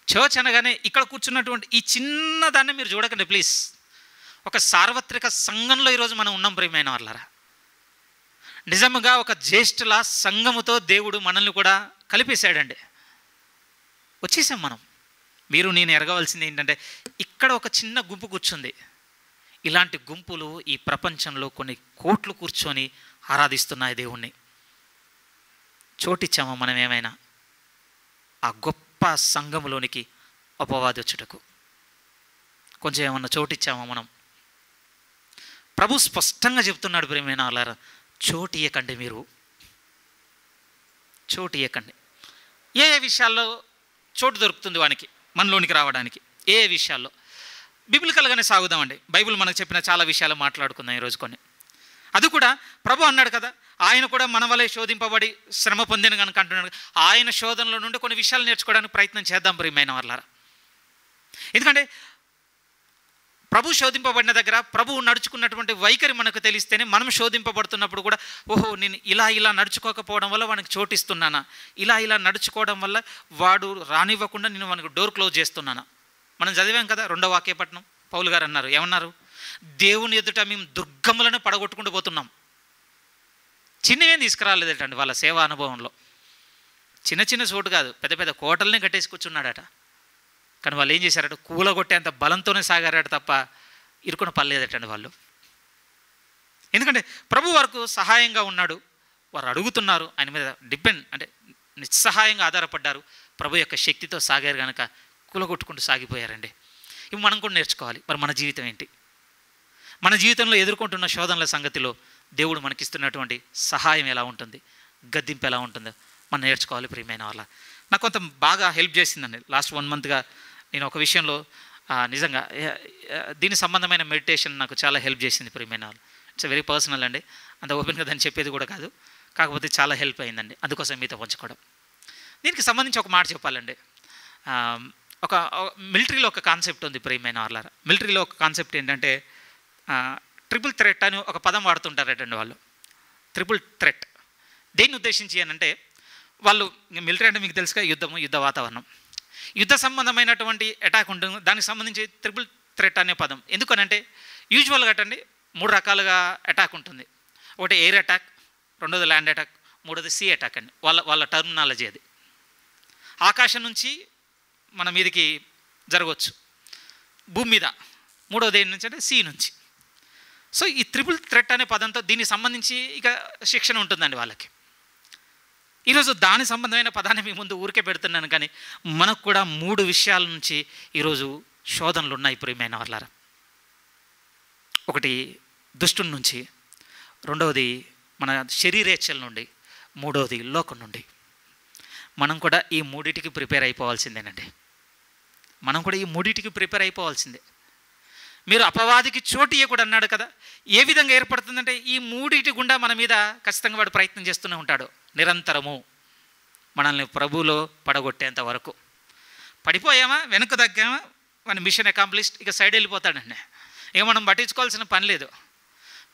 చర్చ్ అనగానే ఇక్కడ కూర్చున్నటువంటి ఈ చిన్నదాన్ని మీరు చూడకండి ప్లీజ్. ఒక సార్వత్రిక సంఘంలో ఈరోజు మనం ఉన్నాం ప్రియమైన వాళ్ళారా. నిజముగా ఒక జ్యేష్ఠుల సంఘముతో దేవుడు మనల్ని కూడా కలిపేశాడండి. వచ్చేసాం మనం. మీరు నేను ఎరగవలసింది ఏంటంటే ఇక్కడ ఒక చిన్న గుంపు కూర్చుంది. ఇలాంటి గుంపులు ఈ ప్రపంచంలో కొన్ని కోట్లు కూర్చొని ఆరాధిస్తున్నాయి దేవుణ్ణి. చోటిచ్చామా మనం ఏమైనా ఆ గొప్ప సంఘములోనికి అపవాది వచ్చుటకు? కొంచెం ఏమన్నా చోటిచ్చామా మనం? ప్రభు స్పష్టంగా చెప్తున్నాడు ప్రియమైన వాళ్ళారా, చోటు ఇయ్యకండి, మీరు చోటు ఇయ్యకండి. ఏ విషయాల్లో చోటు దొరుకుతుంది వానికి మనలోనికి రావడానికి? ఏ విషయాల్లో? బిబ్లికల్గానే సాగుదామండి. బైబిల్ మనకు చెప్పిన చాలా విషయాలు మాట్లాడుకుందాం ఈరోజు కొన్ని. అది కూడా ప్రభు అన్నాడు కదా, ఆయన కూడా మన వలె శోధింపబడి శ్రమ పొందిన కనుక అంటున్నాడు. ఆయన శోధనలో నుండి కొన్ని విషయాలు నేర్చుకోవడానికి ప్రయత్నం చేద్దాం ప్రియమైన వాళ్ళారా. ఎందుకంటే ప్రభు శోధింపబడిన దగ్గర ప్రభువు నడుచుకున్నటువంటి వైఖరి మనకు తెలిస్తేనే మనం శోధింపబడుతున్నప్పుడు కూడా ఓహో నేను ఇలా నడుచుకోకపోవడం వల్ల వానికి చోటిస్తున్నానా, ఇలా నడుచుకోవడం వల్ల వాడు రానివ్వకుండా నేను వానికి డోర్ క్లోజ్ చేస్తున్నానా. మనం చదివాం కదా 2వ వాక్యపట్నం పౌలు గారు అన్నారు, ఏమన్నారు? దేవుని ఎదుట మేము దుర్గములను పడగొట్టుకుంటూ పోతున్నాం. చిన్నవేం తీసుకురాలేదటండి వాళ్ళ సేవా అనుభవంలో. చిన్న చోటు కాదు, పెద్ద పెద్ద కోటలనే కట్టేసి కూర్చున్నాడట. కానీ వాళ్ళు ఏం చేశారట? కూలగొట్టేంత బలంతోనే సాగారట తప్ప ఇరుకున పర్లేదటండి వాళ్ళు. ఎందుకంటే ప్రభు వారికి సహాయంగా ఉన్నాడు, వారు అడుగుతున్నారు, ఆయన మీద డిపెండ్ అంటే నిస్సహాయంగా ఆధారపడ్డారు, ప్రభు యొక్క శక్తితో సాగారు కనుక కూలగొట్టుకుంటూ సాగిపోయారండి. ఇవి మనం కూడా నేర్చుకోవాలి. మరి మన జీవితం ఏంటి? మన జీవితంలో ఎదుర్కొంటున్న శోధనల సంగతిలో దేవుడు మనకిస్తున్నటువంటి సహాయం ఎలా ఉంటుంది, గద్దింపు ఎలా ఉంటుందో మనం నేర్చుకోవాలి. ప్రియమైన వాళ్ళ నాకు కొంత బాగా హెల్ప్ చేసిందండి లాస్ట్ 1 monthగా. నేను ఒక విషయంలో నిజంగా దీని సంబంధమైన మెడిటేషన్ నాకు చాలా హెల్ప్ చేసింది. ప్రియమైన వాళ్ళు ఇట్స్ వెరీ పర్సనల్ అండి, అంత ఓపెన్గా దాన్ని చెప్పేది కూడా కాదు, కాకపోతే చాలా హెల్ప్ అయిందండి, అందుకోసం మీతో పంచుకోవడం. దీనికి సంబంధించి ఒక మాట చెప్పాలండి. ఒక మిలిటరీలో ఒక కాన్సెప్ట్ ఉంది ప్రియమైన వాళ్ళారా. మిలిటరీలో ఒక కాన్సెప్ట్ ఏంటంటే ట్రిపుల్ థ్రెట్ అని ఒక పదం వాడుతుంటారటండి వాళ్ళు. ట్రిపుల్ థ్రెట్ దేన్ని ఉద్దేశించి అని అంటే, వాళ్ళు మిలిటరీ అంటే మీకు తెలుసుగా యుద్ధము, యుద్ధ వాతావరణం, యుద్ధ సంబంధమైనటువంటి అటాక్ ఉంటుంది, దానికి సంబంధించి ట్రిపుల్ థ్రెట్ అనే పదం. ఎందుకనంటే యూజువల్గా అటండి 3 రకాలుగా అటాక్ ఉంటుంది. ఒకటి ఎయిర్ అటాక్, రెండోది ల్యాండ్ అటాక్, మూడోది సీ అటాక్ అండి. వాళ్ళ టర్మినాలజీ అది. ఆకాశం నుంచి మన మీదకి జరగవచ్చు, భూమి మీద, మూడోది ఏంటి నుంచి అంటే సీ నుంచి. సో ఈ ట్రిపుల్ థ్రెట్ అనే పదంతో దీనికి సంబంధించి ఇక శిక్షణ ఉంటుందండి వాళ్ళకి. ఈరోజు దాని సంబంధమైన పదాన్ని మీ ముందు ఊరికే పెడుతున్నాను, కానీ మనకు కూడా 3 విషయాల నుంచి ఈరోజు శోధనలు ఉన్నాయి ప్రియమైన వాళ్ళారా. ఒకటి దుష్టుని నుంచి, రెండవది మన శరీరేచ్ఛల నుండి, మూడవది లోకం నుండి. మనం కూడా ఈ 3టికి ప్రిపేర్ అయిపోవాల్సిందేనండి. మనం కూడా ఈ 3టికి ప్రిపేర్ అయిపోవాల్సిందే. మీరు అపవాదికి చోటు ఇవ్వకూడదు అన్నాడు కదా. ఏ విధంగా ఏర్పడుతుందంటే ఈ 3టి గుండా మన మీద ఖచ్చితంగా వాడు ప్రయత్నం చేస్తూనే ఉంటాడు నిరంతరము, మనల్ని ప్రభువులో పడగొట్టేంత వరకు. పడిపోయామా, వెనక్కు తగ్గామా, మన మిషన్ అకాంప్లిష్డ్, ఇక సైడ్ వెళ్ళిపోతాడండి. ఇక మనం పట్టించుకోవాల్సిన పని లేదు.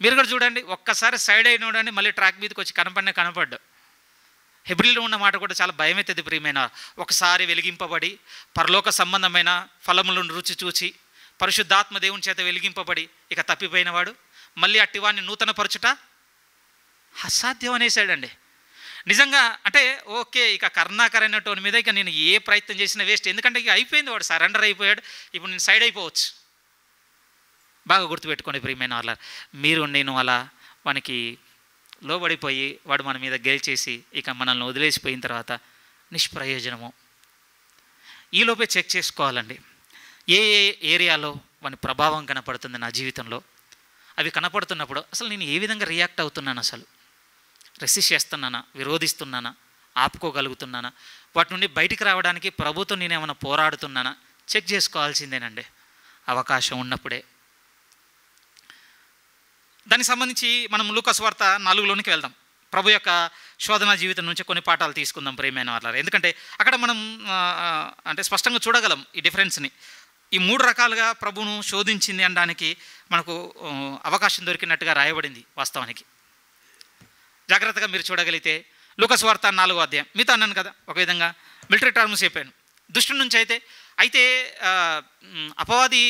మీరు కూడా చూడండి, ఒక్కసారి సైడ్ అయినోడండి మళ్ళీ ట్రాక్ మీదకి వచ్చి కనపడ్డు. హెబ్రీలో ఉన్న మాట కూడా చాలా భయమవుతుంది ప్రియమైన. ఒకసారి వెలిగింపబడి పరలోక సంబంధమైన ఫలములను రుచి చూచి పరిశుద్ధాత్మ దేవుని చేత వెలిగింపబడి ఇక తప్పిపోయినవాడు మళ్ళీ అట్టివాడిని నూతనపరచుట అసాధ్యం అనేసాడండి. నిజంగా అంటే ఓకే, ఇక కరుణాకర్ అయినటువంటి మీద ఇక నేను ఏ ప్రయత్నం చేసినా వేస్ట్, ఎందుకంటే ఇక అయిపోయింది, వాడు సరెండర్ అయిపోయాడు, ఇప్పుడు నేను సైడ్ అయిపోవచ్చు. బాగా గుర్తుపెట్టుకోండి ప్రియమైన వాళ్ళ, మీరు నేను అలా వానికి లోబడిపోయి వాడు మన మీద గెలిచేసి ఇక మనల్ని వదిలేసిపోయిన తర్వాత నిష్ప్రయోజనము. ఈలోపే చెక్ చేసుకోవాలండి, ఏ ఏ ఏరియాలో వాని ప్రభావం కనపడుతుంది నా జీవితంలో. అవి కనపడుతున్నప్పుడు అసలు నేను ఏ విధంగా రియాక్ట్ అవుతున్నాను, అసలు రెసిస్ట్ చేస్తున్నానా, విరోధిస్తున్నానా, ఆపుకోగలుగుతున్నానా, వాటి నుండి బయటికి రావడానికి ప్రభుతో నేను ఏమైనా పోరాడుతున్నానా చెక్ చేసుకోవాల్సిందేనండి అవకాశం ఉన్నప్పుడే. దానికి సంబంధించి మనం లూకాసు వార్త 4లోనికి వెళ్దాం. ప్రభు యొక్క శోధన జీవితం నుంచి కొన్ని పాఠాలు తీసుకుందాం ప్రియమైన వాళ్ళ. ఎందుకంటే అక్కడ మనం అంటే స్పష్టంగా చూడగలం ఈ డిఫరెన్స్ని. ఈ 3 రకాలుగా ప్రభువును శోధించింది అనడానికి మనకు అవకాశం దొరికినట్టుగా రాయబడింది వాస్తవానికి. జాగ్రత్తగా మీరు చూడగలిగితే లూకాసు వార్త 4వ అధ్యాయం, మీతో అన్నాను కదా ఒక విధంగా మిలిటరీ టర్మ్స్ చెప్పాను. దుష్టు నుంచి అయితే అపవాది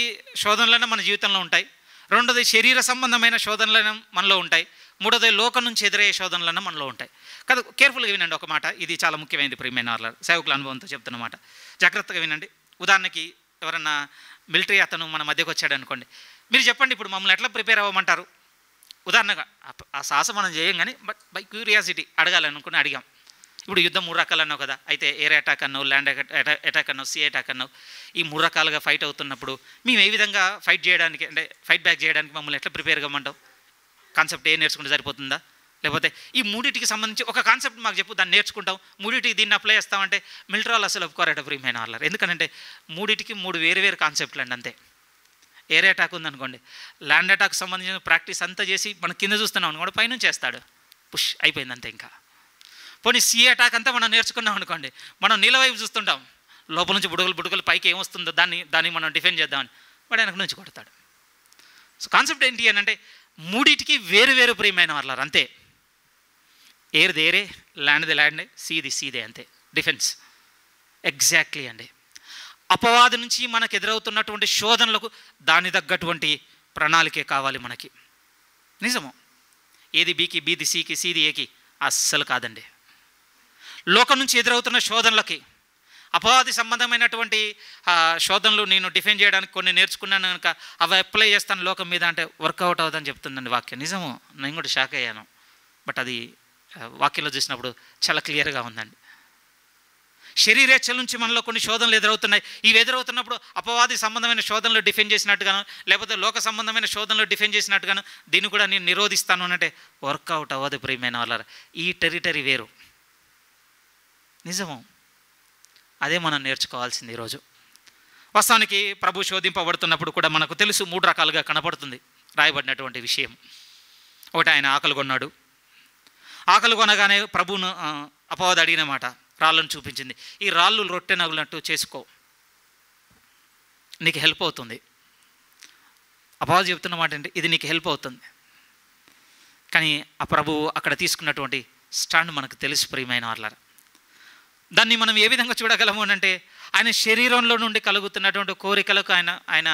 శోధనలైనా మన జీవితంలో ఉంటాయి, రెండోది శరీర సంబంధమైన శోధనలైనా మనలో ఉంటాయి, మూడోది లోకం నుంచి ఎదురయ్యే శోధనలైనా మనలో ఉంటాయి కదా. కేర్ఫుల్గా వినండి ఒక మాట, ఇది చాలా ముఖ్యమైనది ప్రియమైన వాళ్ళ, సేవకుల అనుభవంతో చెప్తున్నమాట. జాగ్రత్తగా వినండి. ఉదాహరణకి ఎవరన్నా మిలిటరీ అతను మన మధ్యకు వచ్చాడు అనుకోండి, మీరు చెప్పండి ఇప్పుడు మమ్మల్ని ఎట్లా ప్రిపేర్ అవ్వమంటారు? ఉదాహరణగా ఆ సాహసం మనం చేయం, కానీ బట్ బై క్యూరియాసిటీ అడగాలనుకుని అడిగాం. ఇప్పుడు యుద్ధం 3 రకాలు అన్నావు కదా, అయితే ఎయిర్ అటాక్ అన్నావు, ల్యాండ్ అటాక్ అన్నావు, సీ అటాక్ అన్నావు. ఈ 3 రకాలుగా ఫైట్ అవుతున్నప్పుడు మేము ఏ విధంగా ఫైట్ చేయడానికి అంటే ఫైట్ బ్యాక్ చేయడానికి మమ్మల్ని ఎట్లా ప్రిపేర్ కమ్మంటావు? కాన్సెప్ట్ ఏ నేర్చుకుంటే సరిపోతుందా, లేకపోతే ఈ 3టికి సంబంధించి ఒక కాన్సెప్ట్ మాకు చెప్పు, దాన్ని నేర్చుకుంటాం, 3టికి దీన్ని అప్లై చేస్తామంటే మిలిటరీ వాళ్ళు అసలు ఒప్పుకోరట ప్రియమైన వాళ్ళ. ఎందుకంటే 3టికి 3 వేరు కాన్సెప్ట్లు అండి అంతే. ఎయిర్ అటాక్ ఉందనుకోండి, ల్యాండ్ అటాక్ సంబంధించిన ప్రాక్టీస్ అంతా చేసి మనం కింద చూస్తున్నాం అనుకోండి, పైనుంచి చేస్తాడు, పుష్ అయిపోయింది అంతే. ఇంకా పోనీ సీ అటాక్ అంతా మనం నేర్చుకున్నాం అనుకోండి, మనం నీళ్ళ వైపు చూస్తుంటాం, లోపల నుంచి బుడగలు పైకి ఏమొస్తుందో దాన్ని మనం డిఫెండ్ చేద్దామని వాడు వెనక నుంచి కొడతాడు. సో కాన్సెప్ట్ ఏంటి అని అంటే 3టికి వేరు ప్రియమైన వాళ్ళ అంతే. ఎయిర్ది ఎయిరే, ల్యాండ్ది ల్యాండే, సీదే అంతే డిఫెన్స్. ఎగ్జాక్ట్లీ అండి. అపవాది నుంచి మనకు ఎదురవుతున్నటువంటి శోధనలకు దాని తగ్గటువంటి ప్రణాళికే కావాలి మనకి. నిజము. ఏది బీకి, బీది సీకి, సీది ఏకి అస్సలు కాదండి. లోకం నుంచి ఎదురవుతున్న శోధనలకి అపవాది సంబంధమైనటువంటి శోధనలు నేను డిఫెండ్ చేయడానికి కొన్ని నేర్చుకున్నాను కనుక అవి అప్లై చేస్తాను లోకం మీద అంటే వర్కౌట్ అవుతుందని చెప్తుందండి వాక్యం. నిజము, నేను కూడా షాక్ అయ్యాను. బట్ అది వాక్యంలో చూసినప్పుడు చాలా క్లియర్గా ఉందండి. శరీరేచ్ఛల నుంచి మనలో కొన్ని శోధనలు ఎదురవుతున్నాయి. ఇవి ఎదురవుతున్నప్పుడు అపవాది సంబంధమైన శోధనలు డిఫెండ్ చేసినట్టుగాను, లేకపోతే లోక సంబంధమైన శోధనలు డిఫెండ్ చేసినట్టుగాను దీన్ని కూడా నేను నిరోధిస్తాను అంటే వర్కౌట్ అవ్వదు ప్రియమైన వాళ్ళ. ఈ టెరిటరీ వేరు. నిజము, అదే మనం నేర్చుకోవాల్సింది ఈరోజు. వాస్తవానికి ప్రభు శోధింపబడుతున్నప్పుడు కూడా మనకు తెలుసు 3 రకాలుగా కనపడుతుంది రాయబడినటువంటి విషయం. ఒకటి, ఆయన ఆకలి కొన్నాడు. ఆకలి కొనగానే ప్రభువును అపవాది అడిగిన మాట, రాళ్ళను చూపించింది. ఈ రాళ్ళు రొట్టె నగులట్టు చేసుకో, నీకు హెల్ప్ అవుతుంది. అపవాది చెప్తున్న మాట ఏంటి, ఇది నీకు హెల్ప్ అవుతుంది. కానీ ఆ ప్రభువు అక్కడ తీసుకున్నటువంటి స్టాండ్ మనకు తెలుసు ప్రియమైన వాళ్ళారా. దాన్ని మనం ఏ విధంగా చూడగలము అంటే ఆయన శరీరంలో నుండి కలుగుతున్నటువంటి కోరికలకు ఆయన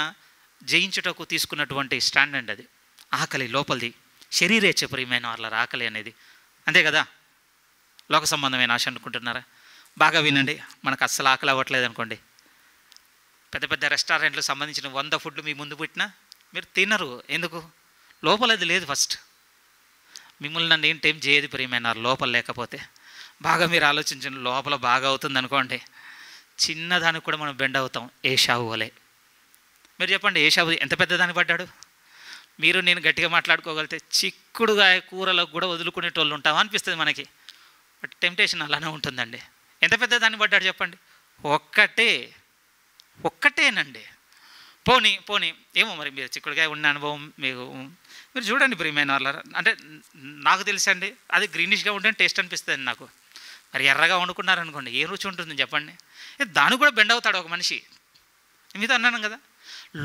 జయించుటకు తీసుకున్నటువంటి స్టాండ్ అండి అది. ఆకలి లోపలిది, శరీరేచ్ఛ ప్రియమైన వాళ్ళ ఆకలి అనేది, అంతే కదా. లోక సంబంధమైన ఆశ అనుకుంటున్నారా? బాగా వినండి, మనకు అస్సలు ఆకలి అవ్వట్లేదు అనుకోండి, పెద్ద పెద్ద రెస్టారెంట్లకు సంబంధించిన 100 ఫుడ్లు మీ ముందు పెట్టినా మీరు తినరు. ఎందుకు? లోపల అది లేదు. ఫస్ట్ మిమ్మల్ని నన్ను ఏం టైం చేయదు ప్రియమైన లోపల లేకపోతే. బాగా మీరు ఆలోచించండి, లోపల బాగా అవుతుంది అనుకోండి, చిన్నదానికి కూడా మనం బెండ్ అవుతాం. ఏషావు వలే. మీరు చెప్పండి, ఏషావు ఎంత పెద్దదాన్ని పడ్డాడు? మీరు నేను గట్టిగా మాట్లాడుకోగలిగితే చిక్కుడుగా కూరలకు కూడా వదులుకునేటోళ్ళు ఉంటాం అనిపిస్తుంది మనకి. బట్ టెంప్టేషన్ అలానే ఉంటుందండి. ఎంత పెద్దదాన్ని పడ్డాడు చెప్పండి? ఒక్కటేనండి. పోనీ ఏమో మరి మీరు చిక్కుడుగా ఉన్న అనుభవం మీరు చూడండి ప్రియమైన వాళ్ళ. అంటే నాకు తెలుసండి, అది గ్రీనిష్గా ఉంటే టేస్ట్ అనిపిస్తుంది నాకు. మరి ఎర్రగా వండుకున్నారనుకోండి, ఏ రుచి ఉంటుంది చెప్పండి? దానికి కూడా బెండ్ అవుతాడు ఒక మనిషి. మీతో అన్నాను కదా,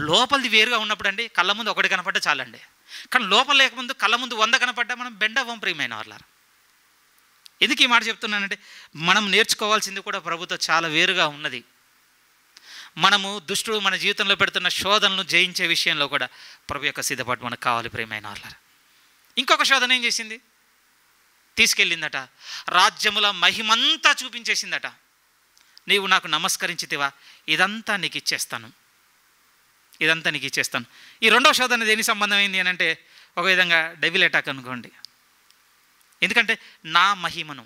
లోపలిది వేరుగా ఉన్నప్పుడు అండి కళ్ళ ముందు ఒకటి కనపడ్డా చాలండి. కానీ లోపల లేకముందు కళ్ళ ముందు 100 కనపడ్డా మనం బెండ్ అవ్వం ప్రియమైన వాళ్ళ. ఎందుకు ఈ మాట చెప్తున్నానంటే మనం నేర్చుకోవాల్సింది కూడా ప్రభుతో చాలా వేరుగా ఉన్నది. మనము దుష్టుడు మన జీవితంలో పెడుతున్న శోధనలను జయించే విషయంలో కూడా ప్రభు యొక్క సిద్ధపాటు మనకు కావాలి ప్రియమైన వాళ్ళ. ఇంకొక శోధన ఏం చేసింది? తీసుకెళ్ళిందట, రాజ్యముల మహిమంతా చూపించేసిందట. నీవు నాకు నమస్కరించితివా, ఇదంతా నీకు ఇచ్చేస్తాను. ఈ రెండవ శోధన దేని సంబంధమైంది అని అంటే ఒక విధంగా డెవిల్ అటాక్ అనుకోండి. ఎందుకంటే నా మహిమను,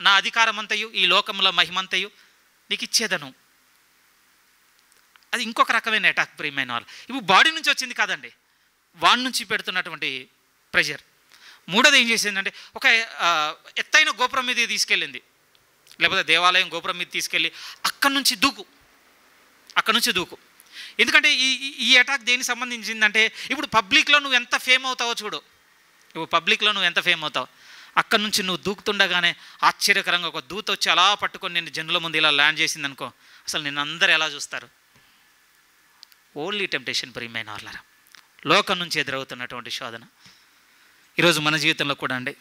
నా అధికారమంతయు, ఈ లోకంలో మహిమంతయు నీకు ఇచ్చేదను. అది ఇంకొక రకమైన అటాక్ ప్రియమైన వాళ్ళు. ఇప్పుడు బాడీ నుంచి వచ్చింది కాదండి, వాడి నుంచి పెడుతున్నటువంటి ప్రెషర్. మూడోది ఏం చేసిందంటే ఒక ఎత్తైన గోపురం మీద తీసుకెళ్ళింది, లేకపోతే దేవాలయం గోపురం మీద తీసుకెళ్ళి అక్కడి నుంచి దూకు. ఎందుకంటే ఈ అటాక్ దేనికి సంబంధించిందంటే ఇప్పుడు పబ్లిక్లో నువ్వు ఎంత ఫేమ్ అవుతావో చూడు. అక్కడి నుంచి నువ్వు దూకుతుండగానే ఆశ్చర్యకరంగా ఒక దూత వచ్చి అలా పట్టుకొని నేను జనుల ముందు ఇలా ల్యాండ్ చేసిందనుకో, అసలు నిన్ను అందరూ ఎలా చూస్తారు? ఓన్లీ టెంప్టేషన్ ప్రియమైన వాళ్ళారా. లోకం నుంచి ఎదురవుతున్నటువంటి శోధన ఈరోజు మన జీవితంలో కూడా అండి,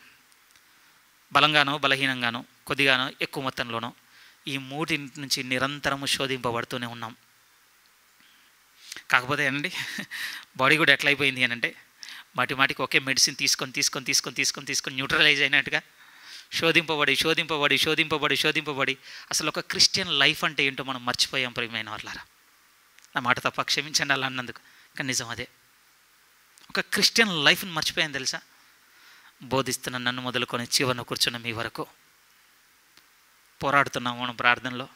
బలంగానో బలహీనంగానో, కొద్దిగానో ఎక్కువ మొత్తంలోనో, ఈ 3 నుంచి నిరంతరము శోధింపబడుతూనే ఉన్నాం. కాకపోతే అండి బాడీ కూడా ఎట్లా అయిపోయింది అని అంటే మాటికి ఒకే మెడిసిన్ తీసుకొని న్యూట్రలైజ్ అయినట్టుగా శోధింపబడి అసలు ఒక క్రిస్టియన్ లైఫ్ అంటే ఏంటో మనం మర్చిపోయాం ప్రియమైన వాళ్ళారా. నా మాట తప్ప క్షమించండి అలా అన్నందుకు, కానీ నిజం అదే. ఒక క్రిస్టియన్ లైఫ్ని మర్చిపోయాను తెలుసా. బోధిస్తున్న నన్ను మొదలుకొని చివరన కూర్చున్న మీ వరకు పోరాడుతున్నామా మనం ప్రార్థనలో?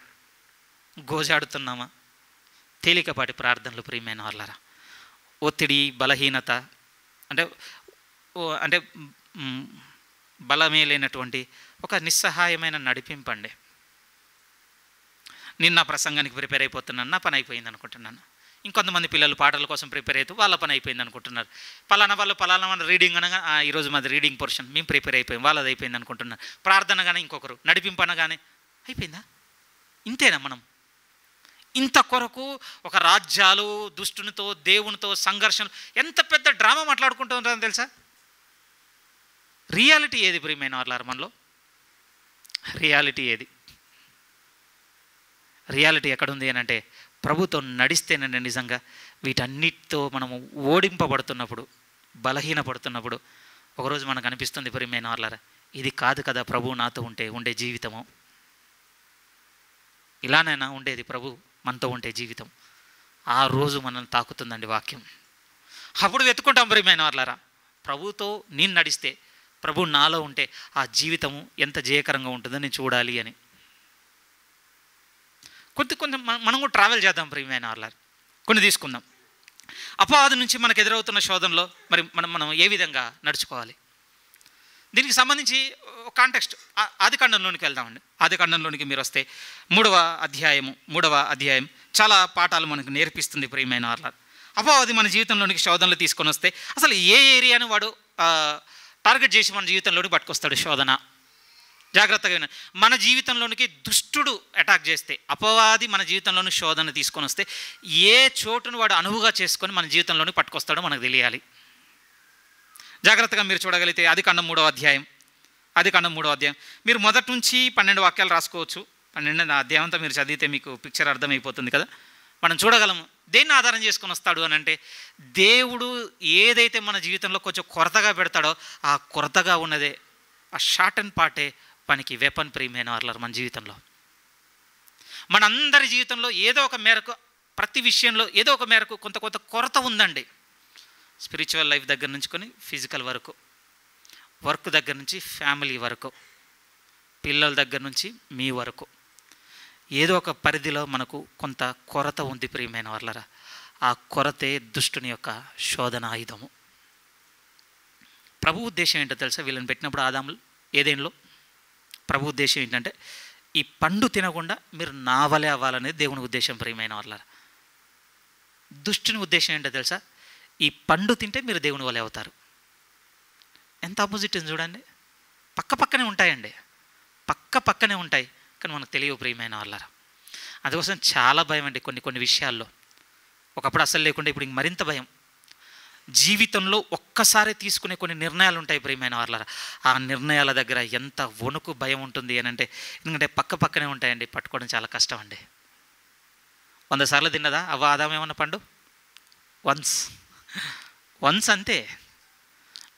గోజాడుతున్నామా? తేలికపాటి ప్రార్థనలు ప్రియమైన వాళ్ళారా. ఒత్తిడి, బలహీనత అంటే బలమే లేనటువంటి ఒక నిస్సహాయమైన నడిపింపండి. నిన్న ప్రసంగానికి ప్రిపేర్ అయిపోతున్నాను, నా పని అయిపోయింది అనుకుంటున్నాను. ఇంకొంతమంది పిల్లలు పాటల కోసం ప్రిపేర్ అవుతూ వాళ్ళ పని అయిపోయింది అనుకుంటున్నారు. పలానా రీడింగ్ అనగా ఈరోజు మాది రీడింగ్ పోర్షన్, మేము ప్రిపేర్ అయిపోయాం, వాళ్ళది అయిపోయింది అనుకుంటున్నారు. ప్రార్థన కానీ ఇంకొకరు నడిపింపనగానే అయిపోయిందా? ఇంతేనా మనం? ఇంత కొరకు ఒక రాజ్యాలు, దుష్టునితో, దేవునితో సంఘర్షణ, ఎంత పెద్ద డ్రామా మాట్లాడుకుంటూ ఉంటారో తెలుసా. రియాలిటీ ఏది ప్రియమైన వాళ్ళారు మనలో? రియాలిటీ ఏది? రియాలిటీ ఎక్కడుంది అని అంటే ప్రభుతో నడిస్తేనండి నిజంగా వీటన్నిటితో మనము ఓడింపబడుతున్నప్పుడు, బలహీనపడుతున్నప్పుడు ఒకరోజు మనకు అనిపిస్తుంది ప్రియమైన వాళ్ళారా, ఇది కాదు కదా ప్రభు నాతో ఉండే జీవితము. ఇలానైనా ఉండేది ప్రభు మనతో ఉంటే జీవితం. ఆ రోజు మనల్ని తాకుతుందండి వాక్యం. అప్పుడు వెతుకుంటాం ప్రియమైన వాళ్ళారా, ప్రభుతో నేను నడిస్తే, ప్రభు నాలో ఉంటే ఆ జీవితము ఎంత జయకరంగా ఉంటుందో నేను చూడాలి అని. కొంచెం మనం కూడా ట్రావెల్ చేద్దాం ప్రియమైన వాళ్ళారా. కొన్ని తీసుకుందాం. అపవాది నుంచి మనకు ఎదురవుతున్న శోధనలో మరి మనం ఏ విధంగా నడుచుకోవాలి, దీనికి సంబంధించి కాంటెక్స్ట్ ఆదికాండంలోనికి వెళ్దామండి. ఆదికాండంలోనికి మీరు వస్తే 3వ అధ్యాయం చాలా పాఠాలు మనకు నేర్పిస్తుంది ప్రియమైన వాళ్ళారా. అపవాది మన జీవితంలోనికి శోధనలు తీసుకొని వస్తే అసలు ఏ ఏరియాను వాడు టార్గెట్ చేసి మన జీవితంలోనికి పట్టుకొస్తాడు శోధన. జాగ్రత్తగా వినండి. మన జీవితంలోనికి దుష్టుడు అటాక్ చేస్తే, అపవాది మన జీవితంలోని శోధన తీసుకొని వస్తే ఏ చోటును వాడు అనువుగా చేసుకొని మన జీవితంలోనికి పట్టుకొస్తాడో మనకు తెలియాలి. జాగ్రత్తగా మీరు చూడగలిగితే ఆదికాండం 3వ అధ్యాయం మీరు 1 నుంచి 12 వాక్యాలు రాసుకోవచ్చు. 12వ అధ్యాయం అంతా మీరు చదివితే మీకు పిక్చర్ అర్థమైపోతుంది కదా. మనం చూడగలము దేన్ని ఆధారం చేసుకొని వస్తాడు అని అంటే, దేవుడు ఏదైతే మన జీవితంలో కొంచెం కొరతగా పెడతాడో ఆ కొరతగా ఉన్నదే, ఆ షార్ట్ అండ్ పార్టే పనికి వెపన్ ప్రియమైన వాళ్ళ మన జీవితంలో. మనందరి జీవితంలో ఏదో ఒక మేరకు, ప్రతి విషయంలో ఏదో ఒక మేరకు కొంత కొరత ఉందండి. స్పిరిచువల్ లైఫ్ దగ్గర నుంచి కొని ఫిజికల్ వరకు, వర్క్ దగ్గర నుంచి ఫ్యామిలీ వరకు, పిల్లల దగ్గర నుంచి మీ వరకు ఏదో ఒక పరిధిలో మనకు కొంత కొరత ఉంది ప్రియమైన వాళ్ళరా. ఆ కొరతే దుష్టుని యొక్క శోధన ఆయుధము. ప్రభు ఉద్దేశం ఏంటో తెలుసా? వీళ్ళని పెట్టినప్పుడు ఆదాములు ఏదేంలో ప్రభు ఉద్దేశం ఏంటంటే, ఈ పండు తినకుండా మీరు నా వలె అవ్వాలనేది దేవుని ఉద్దేశం ప్రియమైన వాళ్ళరా. దుష్టుని ఉద్దేశం ఏంటో తెలుసా? ఈ పండు తింటే మీరు దేవుని వలె అవుతారు. ఎంత ఆపోజిట్ చూడండి. పక్కనే ఉంటాయండి, పక్కనే ఉంటాయి, కానీ మనకు తెలియవు ప్రియమైన వాళ్ళరా. అందుకోసం చాలా భయం అండి కొన్ని విషయాల్లో. ఒకప్పుడు అసలు లేకుండా ఇప్పుడు ఇంక మరింత భయం. జీవితంలో ఒక్కసారి తీసుకునే కొన్ని నిర్ణయాలు ఉంటాయి ప్రియమైన వాళ్ళరా. ఆ నిర్ణయాల దగ్గర ఎంత వణుకు భయం ఉంటుంది అని అంటే, ఎందుకంటే పక్కనే ఉంటాయండి, పట్టుకోవడం చాలా కష్టం అండి. 100 సార్లు తిన్నదా ఆదాం ఏమన్నా పండు? వన్స్ అంతే.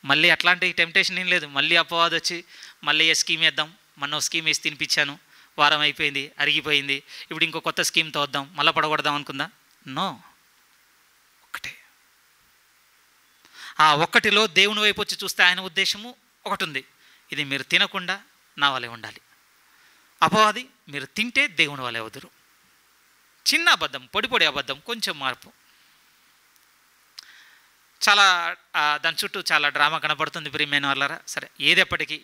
మళ్ళీ అట్లాంటి టెంప్టేషన్ ఏం లేదు. మళ్ళీ అపవాది వచ్చి మళ్ళీ ఏ స్కీమ్ వేద్దాం, మొన్న స్కీమ్ వేసి తినిపించాను, వారం అయిపోయింది, అరిగిపోయింది, ఇప్పుడు ఇంకో కొత్త స్కీమ్తో వద్దాం, మళ్ళీ పడగొడదాం అనుకుందా? నో, ఒకటే. ఆ ఒక్కటిలో దేవుని వైపు వచ్చి చూస్తే ఆయన ఉద్దేశము ఒకటి ఉంది, ఇది మీరు తినకుండా నా వలె ఉండాలి. అపవాది మీరు తింటే దేవుని వలె అవుదురు. చిన్న అబద్ధం, పొడి అబద్ధం, కొంచెం మార్పు. చాలా దాని చుట్టూ చాలా డ్రామా కనపడుతుంది ప్రియమైన వాళ్ళరా. సరే,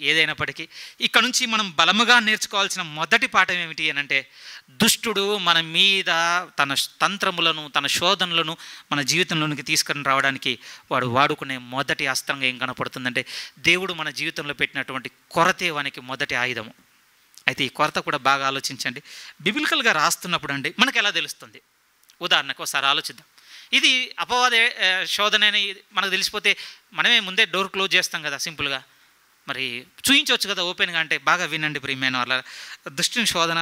ఏదైనప్పటికీ ఇక్కడ నుంచి మనం బలముగా నేర్చుకోవాల్సిన మొదటి పాఠం ఏమిటి అని అంటే, దుష్టుడు మన మీద తన తంత్రములను, తన శోధనలను మన జీవితంలోనికి తీసుకొని రావడానికి వాడు వాడుకునే మొదటి అస్త్రంగా ఏం కనపడుతుందంటే, దేవుడు మన జీవితంలో పెట్టినటువంటి కొరతే వానికి మొదటి ఆయుధము. అయితే ఈ కొరత కూడా బాగా ఆలోచించండి. బిబిలికల్గా రాస్తున్నప్పుడు అండి మనకు ఎలా తెలుస్తుంది? ఉదాహరణకు ఒకసారి ఆలోచిద్దాం. ఇది అపవాద శోధన అని మనకు తెలిసిపోతే మనమే ముందే డోర్ క్లోజ్ చేస్తాం కదా సింపుల్గా. మరి చూయించవచ్చు కదా ఓపెన్గా. అంటే బాగా వినండి ప్రియమైన వాళ్ళ, దుష్టుని శోధన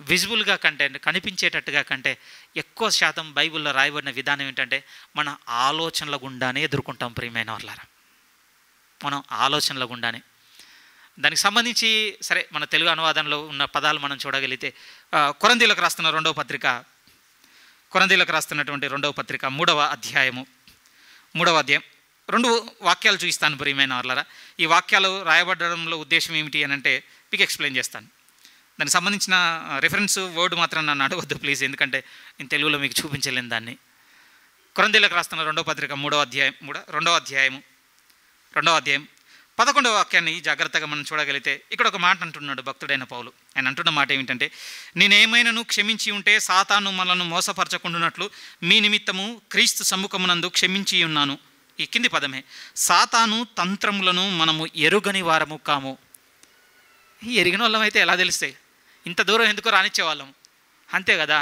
విజిబుల్గా కంటే, కనిపించేటట్టుగా కంటే ఎక్కువ శాతం బైబిల్లో రాయబడిన విధానం ఏంటంటే, మన ఆలోచనల గుండానే ఎదుర్కొంటాం ప్రియమైన వాళ్ళారా. మనం ఆలోచనల గుండానే. దానికి సంబంధించి సరే మన తెలుగు అనువాదంలో ఉన్న పదాలు మనం చూడగలిగితే, కొరింథీయులకు రాస్తున్న 2వ పత్రిక, కొరింథీయులకు రాస్తున్నటువంటి 2వ పత్రిక 3వ అధ్యాయం 2 వాక్యాలు చూపిస్తాను ప్రియమైన వాళ్ళారా. ఈ వాక్యాలు రాయబడడంలో ఉద్దేశం ఏమిటి అని అంటే మీకు ఎక్స్ప్లెయిన్ చేస్తాను. దానికి సంబంధించిన రెఫరెన్స్ వర్డ్ మాత్రం నన్ను అడగొద్దు ప్లీజ్, ఎందుకంటే నేను తెలుగులో మీకు చూపించలేను దాన్ని. కొరింథీయులకు రాస్తున్న 2వ పత్రిక 2వ అధ్యాయం 11వ వాక్యాన్ని జాగ్రత్తగా మనం చూడగలిగితే, ఇక్కడ ఒక మాట అంటున్నాడు భక్తుడైన పౌలు. ఆయన అంటున్న మాట ఏమిటంటే, నేనేమైనాను క్షమించి ఉంటే సాతాను మనల్ని మోసపరచకుండానట్లు మీ నిమిత్తము క్రీస్తు సమ్ముఖమునందు క్షమించి ఉన్నాను. ఈ కింది పదమే, సాతాను తంత్రములను మనము ఎరుగని వారము కాము. ఎరిగిన వాళ్ళం అయితే ఎలా తెలుస్తాయి? ఇంత దూరం ఎందుకు రానిచ్చేవాళ్ళము? అంతే కదా.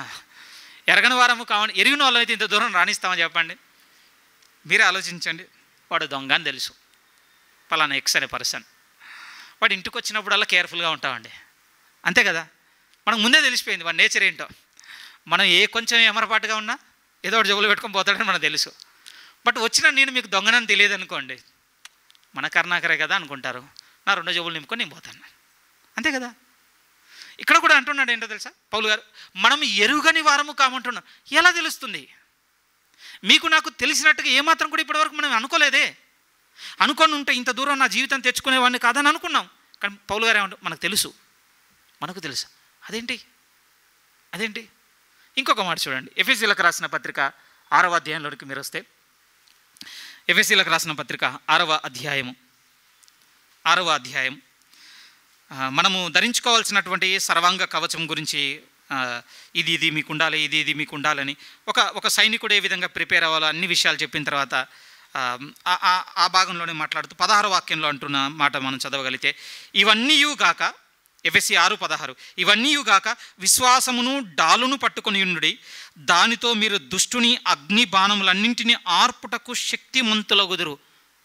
ఎరగని వారము కావని ఎరిగిన వాళ్ళం అయితే ఇంత దూరం రాణిస్తామని చెప్పండి. మీరే ఆలోచించండి. వాడు దొంగ అని తెలుసు, పలానా ఎక్స్ అనే పర్సన్, వాడు ఇంటికి వచ్చినప్పుడల్లా కేర్ఫుల్గా ఉంటామండి. అంతే కదా. మనకు ముందే తెలిసిపోయింది వాడి నేచర్ ఏంటో. మనం కొంచెం ఎమరపాటుగా ఉన్నా ఏదో ఒకటి జబ్బులు పెట్టుకొని పోతాడని మనకు తెలుసు. బట్ వచ్చిన నేను మీకు దొంగనని తెలియదు అనుకోండి, మన కర్ణాకరే కదా అనుకుంటారు, నా 2 జబ్బులు నింపుకొని నేను పోతాను. అంతే కదా. ఇక్కడ కూడా అంటున్నాడు ఏంటో తెలుసా పౌలు గారు, మనం ఎరుగని వారము కామంటున్నాం. ఎలా తెలుస్తుంది? మీకు నాకు తెలిసినట్టుగా ఏమాత్రం కూడా ఇప్పటివరకు మనం అనుకోలేదే. అనుకొని ఉంటే ఇంత దూరం నా జీవితం తెచ్చుకునేవాడిని కాదని అనుకున్నాం. కానీ పౌలు గారు ఏమంటారు, మనకు తెలుసు. అదేంటి? ఇంకొక మాట చూడండి, ఎఫెసీలకు రాసిన పత్రిక 6వ అధ్యాయంలోనికి మీరు వస్తే, ఎఫెసీలకు రాసిన పత్రిక 6వ అధ్యాయం మనము ధరించుకోవాల్సినటువంటి సర్వాంగ కవచం గురించి ఇది మీకు ఉండాలి, ఇది మీకు ఉండాలని ఒక సైనికుడు ఏ విధంగా ప్రిపేర్ అవ్వాలో అన్ని విషయాలు చెప్పిన తర్వాత ఆ భాగంలోనే మాట్లాడుతూ 16వ వాక్యంలో అంటున్న మాట మనం చదవగలిగితే, ఇవన్నీయుగాక, ఎఫెసీ 6:16, ఇవన్నీయుగాక విశ్వాసమును డాలును పట్టుకొని ఉండుడి, దానితో మీరు దుష్టుని అగ్ని బాణములన్నింటినీ ఆర్పుటకు శక్తిమంతులగుదురు.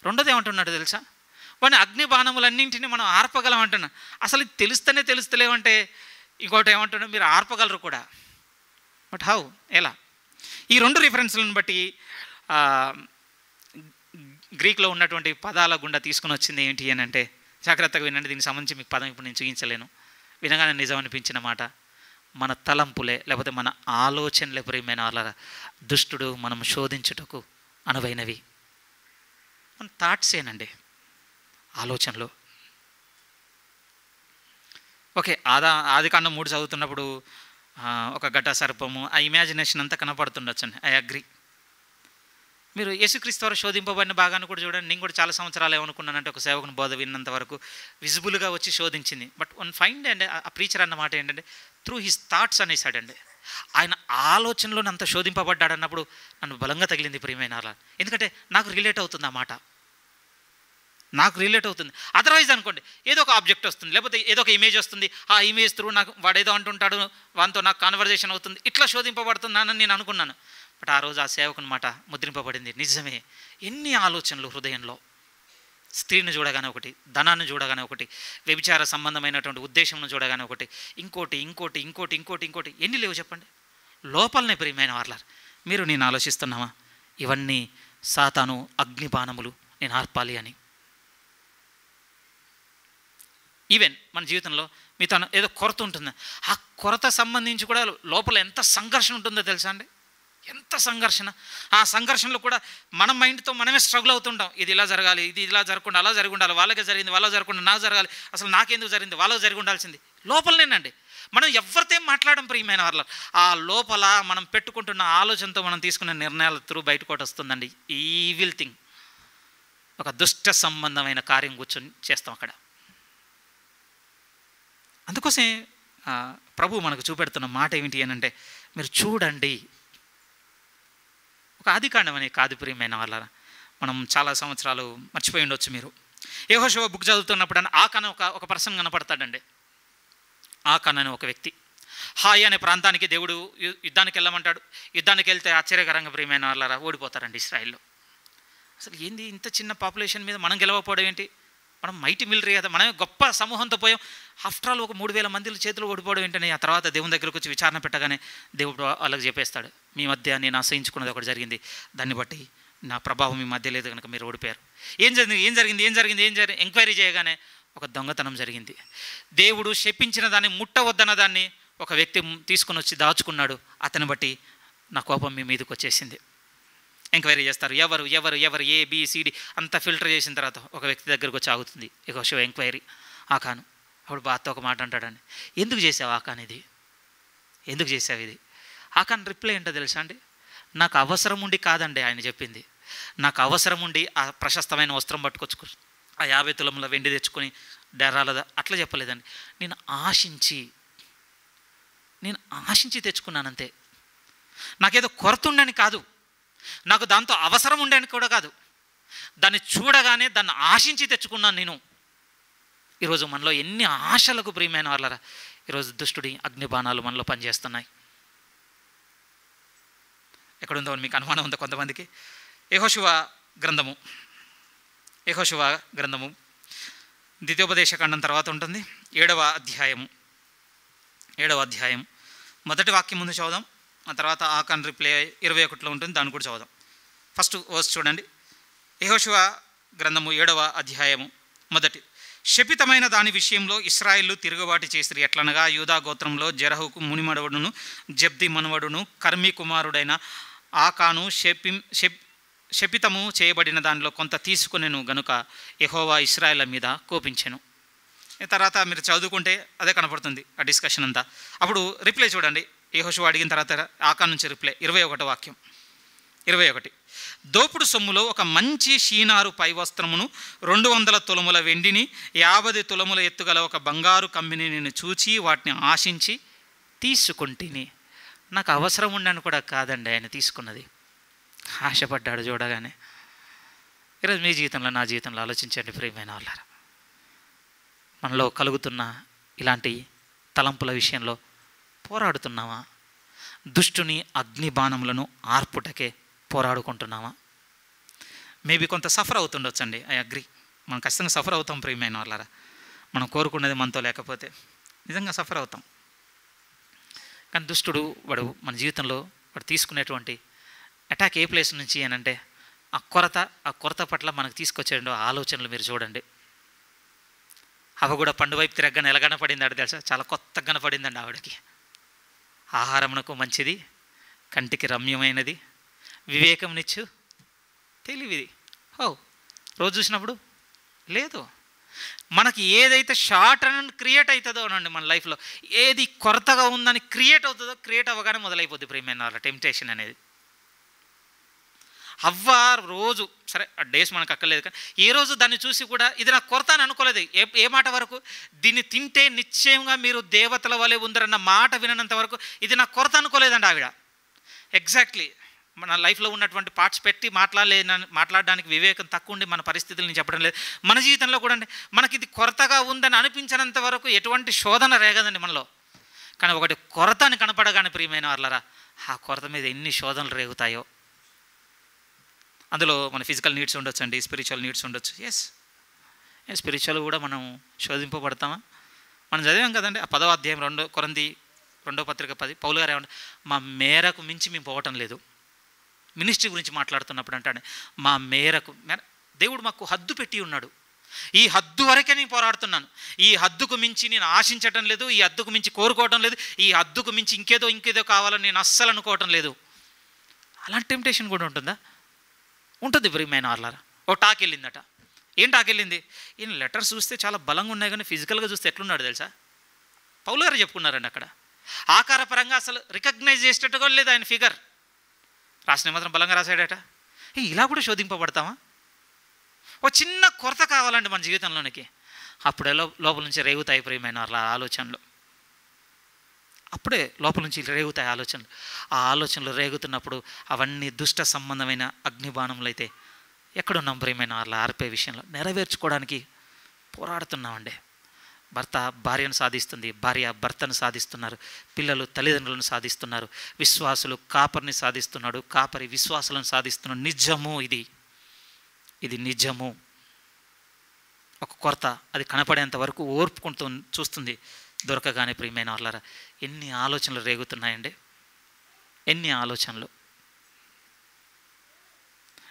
రెండోది ఏమంటున్నాడు తెలుసా? వాడిని అగ్ని బాణములన్నింటినీ మనం ఆర్పగలం అంటున్నా. అసలు తెలుస్తలేమంటే ఇంకోటి ఏమంటున్నా, మీరు ఆర్పగలరు కూడా. But how? ఎలా? ఈ రెండు రిఫరెన్స్లను బట్టి గ్రీక్లో ఉన్నటువంటి పదాల గుండా తీసుకుని వచ్చింది ఏంటి అని అంటే, జాగ్రత్తగా వినండి, దీనికి సంబంధించి మీకు పదం ఇప్పుడు నేను చూపించలేను. వినగానే నిజం అనిపించిన మాట, మన తలంపులే లేకపోతే మన ఆలోచనలే ప్రియమైన వాళ్ళ దుష్టుడు మనం శోధించుటకు అనువైనవి. మన థాట్సేనండి, ఆలోచనలు. ఓకే, ఆదికాండం 3 చదువుతున్నప్పుడు ఒక ఘట సర్పము, ఆ ఇమాజినేషన్ అంతా కనపడుతుండొచ్చండి. I agree. మీరు యేసుక్రీస్తు వారు శోధింపబడిన భాగాన్ని కూడా చూడండి. నేను కూడా చాలా సంవత్సరాలు ఏమనుకున్నానంటే, ఒక సేవకుని బోధ విన్నంత వరకు విజిబుల్గా వచ్చి శోధించింది. బట్ వన్ ఫైండ్ అండి, ఆ ప్రీచర్ అన్న మాట ఏంటంటే, త్రూ హిస్ థాట్స్ అనేసాడండి. ఆయన ఆలోచనలోనే అంత శోధింపబడ్డాడు అన్నప్పుడు నన్ను బలంగా తగిలింది ప్రియమైన వాళ్ళ. ఎందుకంటే నాకు రిలేట్ అవుతుంది ఆ మాట, నాకు రిలేట్ అవుతుంది. అదర్వైజ్ అనుకోండి, ఏదో ఒక ఆబ్జెక్ట్ వస్తుంది, లేకపోతే ఏదో ఒక ఇమేజ్ వస్తుంది, ఆ ఇమేజ్ త్రూ నాకు వాడేదో అంటుంటాడు, వాటితో నాకు కాన్వర్జేషన్ అవుతుంది, ఇట్లా శోధింపబడుతున్నానని నేను అనుకున్నాను. బట్ ఆ రోజు ఆ సేవకుని మాట ముద్రింపబడింది. నిజమే, ఎన్ని ఆలోచనలు హృదయంలో. స్త్రీని చూడగానే ఒకటి, ధనాన్ని చూడగానే ఒకటి, వ్యభిచార సంబంధమైనటువంటి ఉద్దేశంను చూడగానే ఒకటి, ఇంకోటి ఎన్ని లేవు చెప్పండి లోపలనే ప్రియమైన వాళ్ళ. మీరు నేను ఆలోచిస్తున్నామా ఇవన్నీ సాతాను అగ్నిబాణములు నేను ఆర్పాలి అని? ఈవెన్ మన జీవితంలో మీతో ఏదో కొరత ఉంటుంది, ఆ కొరత సంబంధించి కూడా లోపల ఎంత సంఘర్షణ ఉంటుందో తెలుసా అండి? ఎంత సంఘర్షణ. ఆ సంఘర్షణలో కూడా మన మైండ్తో మనమే స్ట్రగుల్ అవుతుంటాం. ఇది ఇలా జరగాలి, ఇది ఇలా జరగకుండా అలా జరిగి ఉండాలి, వాళ్ళకే జరిగింది వాళ్ళకి జరగకుండా నాకు జరగాలి, అసలు నాకెందుకు జరిగింది వాళ్ళకి జరిగి ఉండాల్సింది. లోపలనేనండి, మనం ఎవరితో మాట్లాడడం ప్రియమైన వాళ్ళ. ఆ లోపల మనం పెట్టుకుంటున్న ఆలోచనతో మనం తీసుకునే నిర్ణయాల త్రూ బయటకోటి వస్తుందండి ఈవిల్ థింగ్. ఒక దుష్ట సంబంధమైన కార్యం కూర్చొని చేస్తాం అక్కడ. అందుకోసమే ప్రభు మనకు చూపెడుతున్న మాట ఏమిటి అని అంటే, మీరు చూడండి. ఒక ఆదికాండం అనే కాదు ప్రియమైన వాళ్ళ, మనం చాలా సంవత్సరాలు మర్చిపోయి ఉండొచ్చు. మీరు యెహోషువ బుక్ చదువుతున్నప్పుడు అని ఆకాన్ ఒక పర్సన్ కనపడతాడండి. ఆకాన్ అనే ఒక వ్యక్తి హాయ్ అనే ప్రాంతానికి దేవుడు యుద్ధానికి వెళ్ళమంటాడు. యుద్ధానికి వెళ్తే ఆశ్చర్యకరంగా ప్రియమైన వాళ్ళ ఓడిపోతారండి ఇశ్రాయేల్లో. అసలు ఏంది ఇంత చిన్న పాపులేషన్ మీద మనం గెలవకపోవడం ఏంటి? మనం మైటి మిలిటరీ కదా, మనమే గొప్ప సమూహంతో పోయాం. ఆఫ్టర్ ఆల్ ఒక 3000 మంది చేతులు ఓడిపోవడం ఏంటని ఆ తర్వాత దేవుని దగ్గరకు వచ్చి విచారణ పెట్టగానే దేవుడు వాళ్ళకి చెప్పేస్తాడు, మీ మధ్య నేను ఆశ్రయించుకున్నది ఒకటి జరిగింది, దాన్ని బట్టి నా ప్రభావం మీ మధ్య లేదు కనుక మీరు ఓడిపోయారు. ఏం జరిగింది ఎంక్వైరీ చేయగానే ఒక దొంగతనం జరిగింది. దేవుడు శపించిన దాన్ని ముట్టవద్దన్న దాన్ని ఒక వ్యక్తి తీసుకుని వచ్చి దాచుకున్నాడు. అతని బట్టి నా కోపం మీ మీదకి వచ్చేసింది. ఎంక్వైరీ చేస్తారు, ఎవరు ABCD అంతా ఫిల్టర్ చేసిన తర్వాత ఒక వ్యక్తి దగ్గరకు వచ్చి ఆగుతుంది యెహోషువ ఎంక్వైరీ. ఆకాను అప్పుడు బాధతో ఒక మాట అంటాడండి, ఎందుకు చేసావు ఆకాన్ ఇది, ఎందుకు చేసావు ఇది? ఆకాన్ రిప్లై ఏంటో తెలుసా అండి, నాకు అవసరం ఉండి కాదండి ఆయన చెప్పింది, నాకు అవసరం ఉండి ఆ ప్రశస్తమైన వస్త్రం పట్టుకొచ్చుకో, ఆ 50 తులముల వెండి తెచ్చుకొని డెర్రాలదా అట్లా చెప్పలేదండి. నేను ఆశించి తెచ్చుకున్నానంతే. నాకేదో కొరత ఉండని కాదు, నాకు దాంతో అవసరం ఉండని కూడా కాదు, దాన్ని చూడగానే దాన్ని ఆశించి తెచ్చుకున్నాను నేను. ఈరోజు మనలో ఎన్ని ఆశలకు ప్రియమైన వాళ్ళరా ఈరోజు దుష్టుడి అగ్నిబాణాలు మనలో పనిచేస్తున్నాయి. ఎక్కడుందో మీకు అనుమానం ఉందో కొంతమందికి. యెహోషువ గ్రంథము ద్వితీయోపదేశకాండం తర్వాత ఉంటుంది. 7వ అధ్యాయం మొదటి వాక్యం ముందు చదువుదాం, ఆ తర్వాత ఆకాన్ రిప్లై 21లో ఉంటుంది, దాన్ని కూడా చదువుదాం. ఫస్ట్ వర్స్ చూడండి. యెహోషువ గ్రంథము 7వ అధ్యాయము మొదటి. శపితమైన దాని విషయంలో ఇశ్రాయేలు తిరుగుబాటు చేసిరి. ఎట్లనగా యూదా గోత్రంలో జెరహుకు మునిమడవడును జబ్ది మనవడును కర్మి కుమారుడైన ఆకాను శపితము చేయబడిన దానిలో కొంత తీసుకునేను గనుక యెహోవా ఇశ్రాయేళ్ల మీద కోపించెను. తర్వాత మీరు చదువుకుంటే అదే కనపడుతుంది ఆ డిస్కషన్ అంతా. అప్పుడు రిప్లై చూడండి, యెహోషువ అడిగిన తర్వాత ఆకాను నుంచి రిప్లై 21 వాక్యం 21. దోపుడు సొమ్ములో ఒక మంచి షీనారు పై వస్త్రమును 200 తులముల వెండిని 50 తులముల ఎత్తుగల ఒక బంగారు కమ్మిని నేను చూచి వాటిని ఆశించి తీసుకుంటుని. నాకు అవసరం ఉండని కూడా కాదండి ఆయన తీసుకున్నది, ఆశపడ్డాడు చూడగానే. ఈరోజు మీ జీవితంలో నా జీవితంలో ఆలోచించండి ప్రియమైన వాళ్ళారా, మనలో కలుగుతున్న ఇలాంటి తలంపుల విషయంలో పోరాడుతున్నామా? దుష్టుని అగ్ని బాణములను ఆర్పుటకే పోరాడుకుంటున్నామా? మేబీ కొంత సఫర్ అవుతుండొచ్చండి, ఐ అగ్రి. మనం ఖచ్చితంగా సఫర్ అవుతాం ప్రియమైన వాళ్ళారా. మనం కోరుకున్నది మనతో లేకపోతే నిజంగా సఫర్ అవుతాం. కానీ దుష్టుడు వాడు మన జీవితంలో వాడు తీసుకునేటువంటి అటాక్ ఏ ప్లేస్ నుంచి అని అంటే ఆ కొరత పట్ల మనకు తీసుకొచ్చే ఆలోచనలు మీరు చూడండి. అవి కూడా పండు వైపు తిరగగానే ఎలా కనపడింది ఆడ తెలుసా? చాలా కొత్తగా కనపడిందండి ఆవిడకి. ఆహారమునకు మంచిది, కంటికి రమ్యమైనది, వివేకంనిచ్చు తెలివిది. రోజు చూసినప్పుడు లేదు. మనకి ఏదైతే షార్ట్ అండ్ క్రియేట్ అవుతుందో అనండి మన లైఫ్లో, ఏది కొరతగా ఉందని క్రియేట్ అవుతుందో, క్రియేట్ అవ్వగానే మొదలైపోద్ది ప్రియమైన వాళ్ళ టెంప్టేషన్ అనేది. అవ్వ రోజు సరే ఆ డేస్ మనకు అక్కర్లేదు, కానీ ఏ రోజు దాన్ని చూసి కూడా ఇది నాకు కొరత అని అనుకోలేదు. ఏ మాట వరకు? దీన్ని తింటే నిశ్చయంగా మీరు దేవతల వలె ఉందరన్న మాట వినంత వరకు ఇది నాకు కొరత అనుకోలేదండి ఆవిడ. ఎగ్జాక్ట్లీ మన లైఫ్లో ఉన్నటువంటి పార్ట్స్ పెట్టి మాట్లాడడానికి వివేకం తక్కువ ఉండి మన పరిస్థితులను చెప్పడం లేదు. మన జీవితంలో కూడా మనకి ఇది కొరతగా ఉందని అనిపించినంత వరకు ఎటువంటి శోధన రేగదండి మనలో. కానీ ఒకటి కొరత అని కనపడగానే ప్రియమైన వాళ్ళరా, ఆ కొరత మీద ఎన్ని శోధనలు రేగుతాయో. అందులో మన ఫిజికల్ నీడ్స్ ఉండొచ్చు అండి, స్పిరిచువల్ నీడ్స్ ఉండొచ్చు. స్పిరిచువల్ కూడా మనం శోధింపబడతామా? మనం చదివాం కదండి ఆ 10వ అధ్యాయం 2 కొరింథీ 2వ పత్రిక 10. పౌలు గారు ఏమంటే మా మేరకు మించి మేము పోవటం లేదు. మినిస్ట్రీ గురించి మాట్లాడుతున్నప్పుడు అంటాడు మా మేరకు. దేవుడు మాకు హద్దు పెట్టి ఉన్నాడు. ఈ హద్దు వరకే నేను పోరాడుతున్నాను, ఈ హద్దుకు మించి నేను ఆశించటం లేదు, ఈ హద్దుకు మించి కోరుకోవటం లేదు, ఈ హద్దుకు మించి ఇంకేదో కావాలని నేను అస్సలు అనుకోవటం లేదు. అలాంటి టెంప్టేషన్ కూడా ఉంటుందా? ఉంటుంది ప్రియమైన వాళ్ళారా. ఓ టాక్ వెళ్ళిందట. ఏం టాక్ వెళ్ళింది? ఈయన లెటర్స్ చూస్తే చాలా బలంగా ఉన్నాయి, కానీ ఫిజికల్గా చూస్తే ఎట్లున్నాడు తెలుసా? పౌలు గారు చెప్పుకున్నారండి అక్కడ. ఆకారపరంగా అసలు రికగ్నైజ్ చేసేటట్టుగా లేదు ఆయన ఫిగర్. రాసిన మాత్రం బలంగా రాశాడట. ఇలా కూడా శోధింపబడతామా? ఓ చిన్న కొరత కావాలండి మన జీవితంలోనికి, అప్పుడే లోపల నుంచి రేగుతాయి ప్రియమైన వాళ్ళ ఆలోచనలు. అప్పుడే లోపల నుంచి రేగుతాయి ఆలోచనలు. ఆ ఆలోచనలు రేగుతున్నప్పుడు అవన్నీ దుష్ట సంబంధమైన అగ్నిబాణములు అయితే ఎక్కడున్నాం ప్రియమైన వాళ్ళ ఆర్పే విషయంలో నెరవేర్చుకోవడానికి పోరాడుతున్నామండి. భర్త భార్యను సాధిస్తుంది, భార్య భర్తను సాధిస్తున్నారు, పిల్లలు తల్లిదండ్రులను సాధిస్తున్నారు, విశ్వాసులు కాపరిని సాధిస్తున్నాడు, కాపరి విశ్వాసులను సాధిస్తున్నాడు. నిజము, ఇది నిజము. ఒక కొరత అది కనపడేంత వరకు ఓర్పుకుంటూ చూస్తుంది. దొరకగానే ప్రియమైన వాళ్ళారా ఎన్ని ఆలోచనలు రేగుతున్నాయండి, ఎన్ని ఆలోచనలు.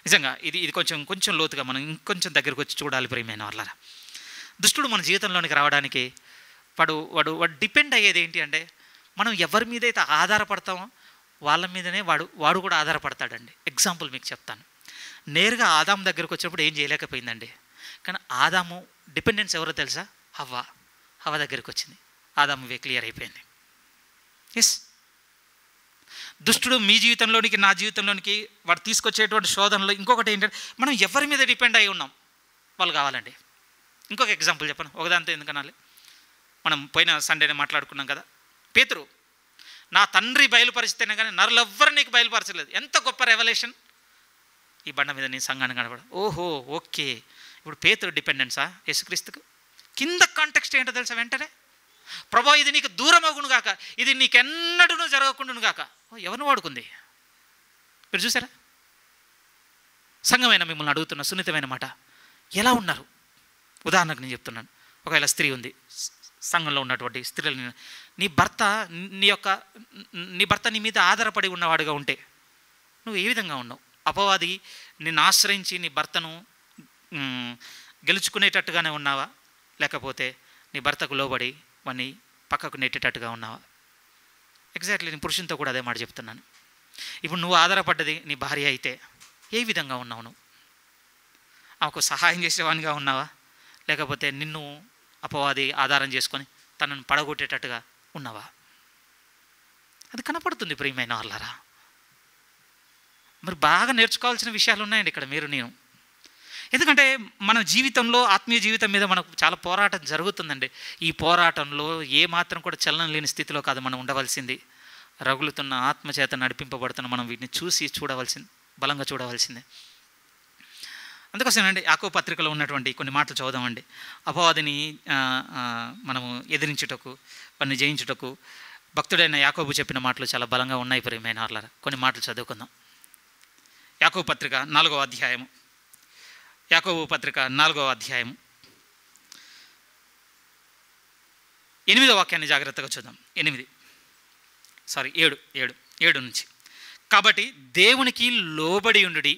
నిజంగా ఇది కొంచెం లోతుగా మనం ఇంకొంచెం దగ్గరకు వచ్చి చూడాలి ప్రియమైన వాళ్ళారా. దుష్టుడు మన జీవితంలోనికి రావడానికి వాడు డిపెండ్ అయ్యేది ఏంటి అంటే, మనం ఎవరి మీద అయితే ఆధారపడతామో వాళ్ళ మీదనే వాడు కూడా ఆధారపడతాడండి. ఎగ్జాంపుల్ మీకు చెప్తాను. నేరుగా ఆదాము దగ్గరకు వచ్చినప్పుడు ఏం చేయలేకపోయిందండి, కానీ ఆదాము డిపెండెన్స్ ఎవరో తెలుసా? హవ్వ దగ్గరికి వచ్చింది, ఆదాము క్లియర్ అయిపోయింది. దుష్టుడు మీ జీవితంలోనికి నా జీవితంలోనికి వాడు తీసుకొచ్చేటువంటి శోధనలో ఇంకొకటి ఏంటంటే, మనం ఎవరి మీద డిపెండ్ అయి ఉన్నాం వాళ్ళు కావాలండి. ఇంకొక ఎగ్జాంపుల్ చెప్పను, ఒకదాంతో ఎందుకనాలి. మనం పోయిన సండేనే మాట్లాడుకున్నాం కదా, పేతురు నా తండ్రి బయలుపరిస్తేనే కానీ నరులెవ్వరు నీకు బయలుపరచలేదు. ఎంత గొప్ప రెవల్యూషన్! ఈ బండ మీద నీ సంఘాన్ని కనపడ. ఓహో, ఓకే. ఇప్పుడు పేతురు డిపెండెన్సా యేసుక్రీస్తుకు? కింద కాంటెక్స్ట్ ఏంటో తెలుసా? వెంటనే ప్రభా ఇది నీకు దూరం అగును గాక, ఇది నీకెన్నడూ జరగకుండాను గాక. ఎవరిని వాడుకుంది మీరు చూసారా? సంఘమైన మిమ్మల్ని అడుగుతున్న సున్నితమైన మాట, ఎలా ఉన్నారు? ఉదాహరణకు నేను చెప్తున్నాను, ఒకవేళ స్త్రీ ఉంది, సంఘంలో ఉన్నటువంటి స్త్రీలు, నీ భర్త నీ మీద ఆధారపడి ఉన్నవాడుగా ఉంటే నువ్వు ఏ విధంగా ఉన్నావు? అపవాది నిన్ను ఆశ్రయించి నీ భర్తను గెలుచుకునేటట్టుగానే ఉన్నావా? లేకపోతే నీ భర్తకు లోబడి వాడిని పక్కకు నెట్టేటట్టుగా ఉన్నావా? ఎగ్జాక్ట్లీ నేను పురుషునితో కూడా అదే మాట చెప్తున్నాను. ఇప్పుడు నువ్వు ఆధారపడ్డది నీ భార్య అయితే ఏ విధంగా ఉన్నావు? నువ్వు ఆమెకు సహాయం చేసేవానిగా ఉన్నావా, లేకపోతే నిన్ను అపవాది ఆధారం చేసుకొని తనను పడగొట్టేటట్టుగా ఉన్నావా? అది కనపడుతుంది ప్రియమైన వాళ్ళారా. మరి బాగా నేర్చుకోవాల్సిన విషయాలు ఉన్నాయండి ఇక్కడ మీరు నేను. ఎందుకంటే మన జీవితంలో, ఆత్మీయ జీవితం మీద మనకు చాలా పోరాటం జరుగుతుందండి. ఈ పోరాటంలో ఏమాత్రం కూడా చలనం లేని స్థితిలో కాదు మనం ఉండవలసింది. రగులుతున్న ఆత్మచేత నడిపింపబడుతున్న మనం వీటిని చూడవలసింది, బలంగా చూడవలసిందే. అందుకోసమేనండి యాకోబు పత్రికలో ఉన్నటువంటి కొన్ని మాటలు చదువుదామండి. అపవాదిని మనము ఎదిరించుటకు, వారిని జయించుటకు భక్తుడైన యాకోబు చెప్పిన మాటలు చాలా బలంగా ఉన్నాయి ప్రియమైన వాళ్ళారా. కొన్ని మాటలు చదువుకుందాం. యాకోబు పత్రిక 4వ అధ్యాయము, యాకోబు పత్రిక 4వ అధ్యాయము 8వ వాక్యాన్ని జాగ్రత్తగా చూద్దాం. 7 నుంచి. కాబట్టి దేవునికి లోబడి ఉండుడి,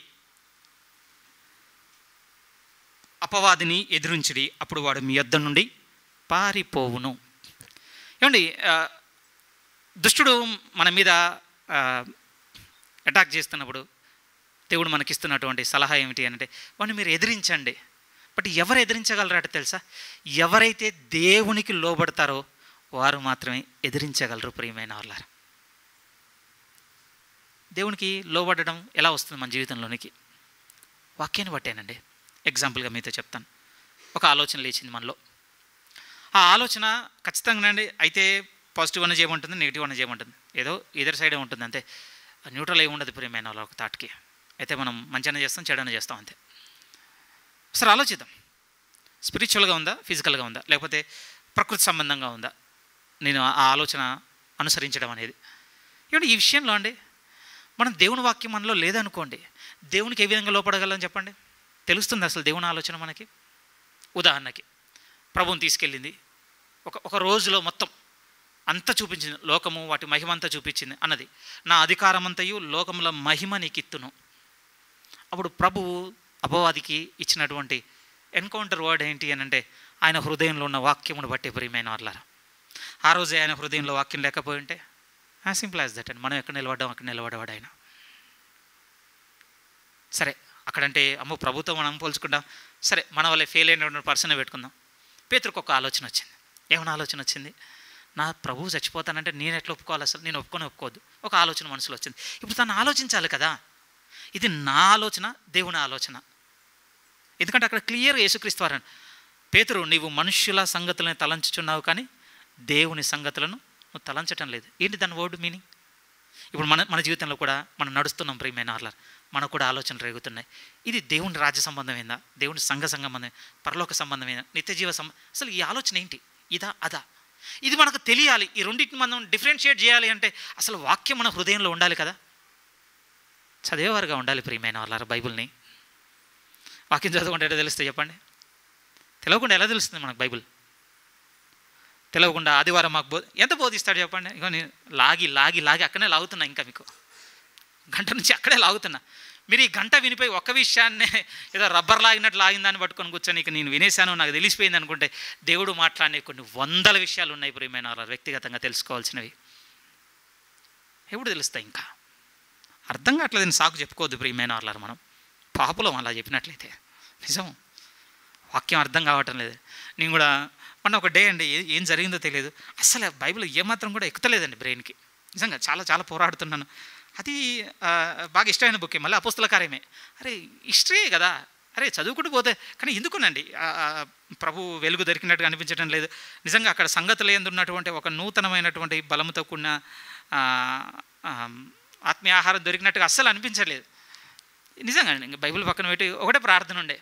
అపవాదిని ఎదిరించుడి, అప్పుడు వాడు మీ యొద్ద నుండి పారిపోవును. ఏమండి, దుష్టుడు మన మీద అటాక్ చేస్తున్నప్పుడు దేవుడు మనకిస్తున్నటువంటి సలహా ఏమిటి అంటే, వాడిని మీరు ఎదిరించండి. బట్ ఎవరు ఎదిరించగలరాట తెలుసా? ఎవరైతే దేవునికి లోబడతారో వారు మాత్రమే ఎదిరించగలరు ప్రియమైన వాళ్ళారు. దేవునికి లోబడడం ఎలా వస్తుంది మన జీవితంలోనికి? వాక్యాన్ని బట్టేనండి. ఎగ్జాంపుల్గా మీతో చెప్తాను. ఒక ఆలోచన లేచింది మనలో. ఆ ఆలోచన ఖచ్చితంగా అండి అయితే పాజిటివ్ అన్న చేయమంటుంది, నెగిటివ్ అన్న చేయమంటుంది, ఏదో ఇద్దరు సైడే ఉంటుంది అంతే. న్యూట్రల్ ఏమి ఉండదు ప్రియమైన వాళ్ళ ఒక థాట్కి. అయితే మనం మంచిగానే చేస్తాం, చెడనే చేస్తాం అంతే. సరే ఆలోచిద్దాం. స్పిరిచువల్గా ఉందా, ఫిజికల్గా ఉందా, లేకపోతే ప్రకృతి సంబంధంగా ఉందా నేను ఆ ఆలోచన అనుసరించడం అనేది? ఏమంటే ఈ విషయంలో అండి మనం దేవుని వాక్యం మనలో లేదనుకోండి, దేవునికి ఏ విధంగా లోపడగలం చెప్పండి? తెలుస్తుంది అసలు దేవుని ఆలోచన మనకి. ఉదాహరణకి ప్రభువుని తీసుకెళ్ళింది, ఒక రోజులో మొత్తం అంతా చూపించింది, లోకము వాటి మహిమ అంతా చూపించింది అన్నది. నా అధికారమంతయు లోకముల మహిమ నీకిత్తును. అప్పుడు ప్రభువు అపవాదికి ఇచ్చినటువంటి ఎన్కౌంటర్ వర్డ్ ఏంటి అని అంటే, ఆయన హృదయంలో ఉన్న వాక్యమును బట్టి ప్రియమైన వాళ్ళారా. ఆ రోజే ఆయన హృదయంలో వాక్యం లేకపోయి ఉంటే సింపుల్ యాజ్ దట్ అండి, మనం ఎక్కడ నిలబడ్డాం అక్కడ నిలబడవాడు ఆయన. సరే అక్కడంటే అమ్మో ప్రభుత్వం మనం పోల్చుకుంటాం, సరే మన వల్ల ఫెయిల్ అయినటువంటి పర్సన్ పెట్టుకుందాం. పేతురుకు ఒక ఆలోచన వచ్చింది. ఏమైనా ఆలోచన వచ్చింది? నా ప్రభువు చచ్చిపోతానంటే నేను ఎట్లా ఒప్పుకోవాలి? అసలు నేను ఒప్పుకోవద్దు. ఒక ఆలోచన మనసులో వచ్చింది. ఇప్పుడు తను ఆలోచించాలి కదా, ఇది నా ఆలోచన, దేవుని ఆలోచన. ఎందుకంటే అక్కడ క్లియర్గా యేసుక్రీస్తు వారు, పేతురు నీవు మనుష్యుల సంగతులను తలంచుచున్నావు కానీ దేవుని సంగతులను నువ్వు తలంచటం లేదు. ఏంటి దాని వర్డ్ మీనింగ్? ఇప్పుడు మన జీవితంలో కూడా మనం నడుస్తున్నాం ప్రియమైన వాళ్ళ, మనకు కూడా ఆలోచనలు రేగుతున్నాయి. ఇది దేవుని రాజ్య సంబంధమైందా, దేవుని సంఘ సంబంధమైందా, పరలోక సంబంధమైందా, నిత్య జీవ అసలు ఈ ఆలోచన ఏంటి, ఇదా అదా? ఇది మనకు తెలియాలి. ఈ రెండింటిని మనం డిఫరెన్షియేట్ చేయాలి అంటే అసలు వాక్యం మన హృదయంలో ఉండాలి కదా. చదివేవారుగా ఉండాలి ప్రియమైన వాళ్ళ. బైబిల్ని వాక్యం చదవకుండా ఎలా తెలుస్తుంది చెప్పండి? తెలియకుండా ఎలా తెలుస్తుంది మనకు బైబిల్? తెలియకుండా ఆదివారం మాకు ఎంత బోధిస్తాడు చెప్పండి? ఇక నేను లాగి అక్కడే లాగుతున్నా, ఇంకా మీకు గంట నుంచి అక్కడే లాగుతున్నా. మీరు ఈ గంట వినిపోయి ఒక్క విషయాన్నే ఏదో రబ్బర్ లాగినట్టు లాగిందాన్ని పట్టుకొని కూర్చొని ఇక నేను వినేశాను నాకు తెలిసిపోయింది అనుకుంటే, దేవుడు మాట్లాడే కొన్ని వందల విషయాలు ఉన్నాయి ప్రియమైన వాళ్ళ, వ్యక్తిగతంగా తెలుసుకోవాల్సినవి. ఎప్పుడు తెలుస్తాయి? ఇంకా అర్థం కావట్లేదని సాకు చెప్పుకోవద్దు ప్రియమైన వాళ్ళ. మనం పాపులం అలా చెప్పినట్లయితే. నిజం, వాక్యం అర్థం కావటం లేదు. నేను కూడా మొన్న ఒక డే అండి, ఏం జరిగిందో తెలియదు, అసలు బైబిల్ ఏమాత్రం కూడా ఎక్కుతలేదండి బ్రెయిన్కి. నిజంగా చాలా చాలా పోరాడుతున్నాను. అది బాగా ఇష్టమైన బుక్కే, మళ్ళీ అపోస్తల కార్యమే. అరే హిస్టరీయే కదా, అరే చదువుకుంటూ పోతే. కానీ ఎందుకునండి ప్రభు వెలుగు దొరికినట్టుగా అనిపించడం లేదు. నిజంగా అక్కడ సంగతులు ఎందున్నటువంటి ఒక నూతనమైనటువంటి బలముతో కూడిన ఆత్మీయ ఆహారం దొరికినట్టుగా అస్సలు అనిపించలేదు. నిజంగా ఇంకా బైబిల్ పక్కన పెట్టి ఒకటే ప్రార్థన ఉండే.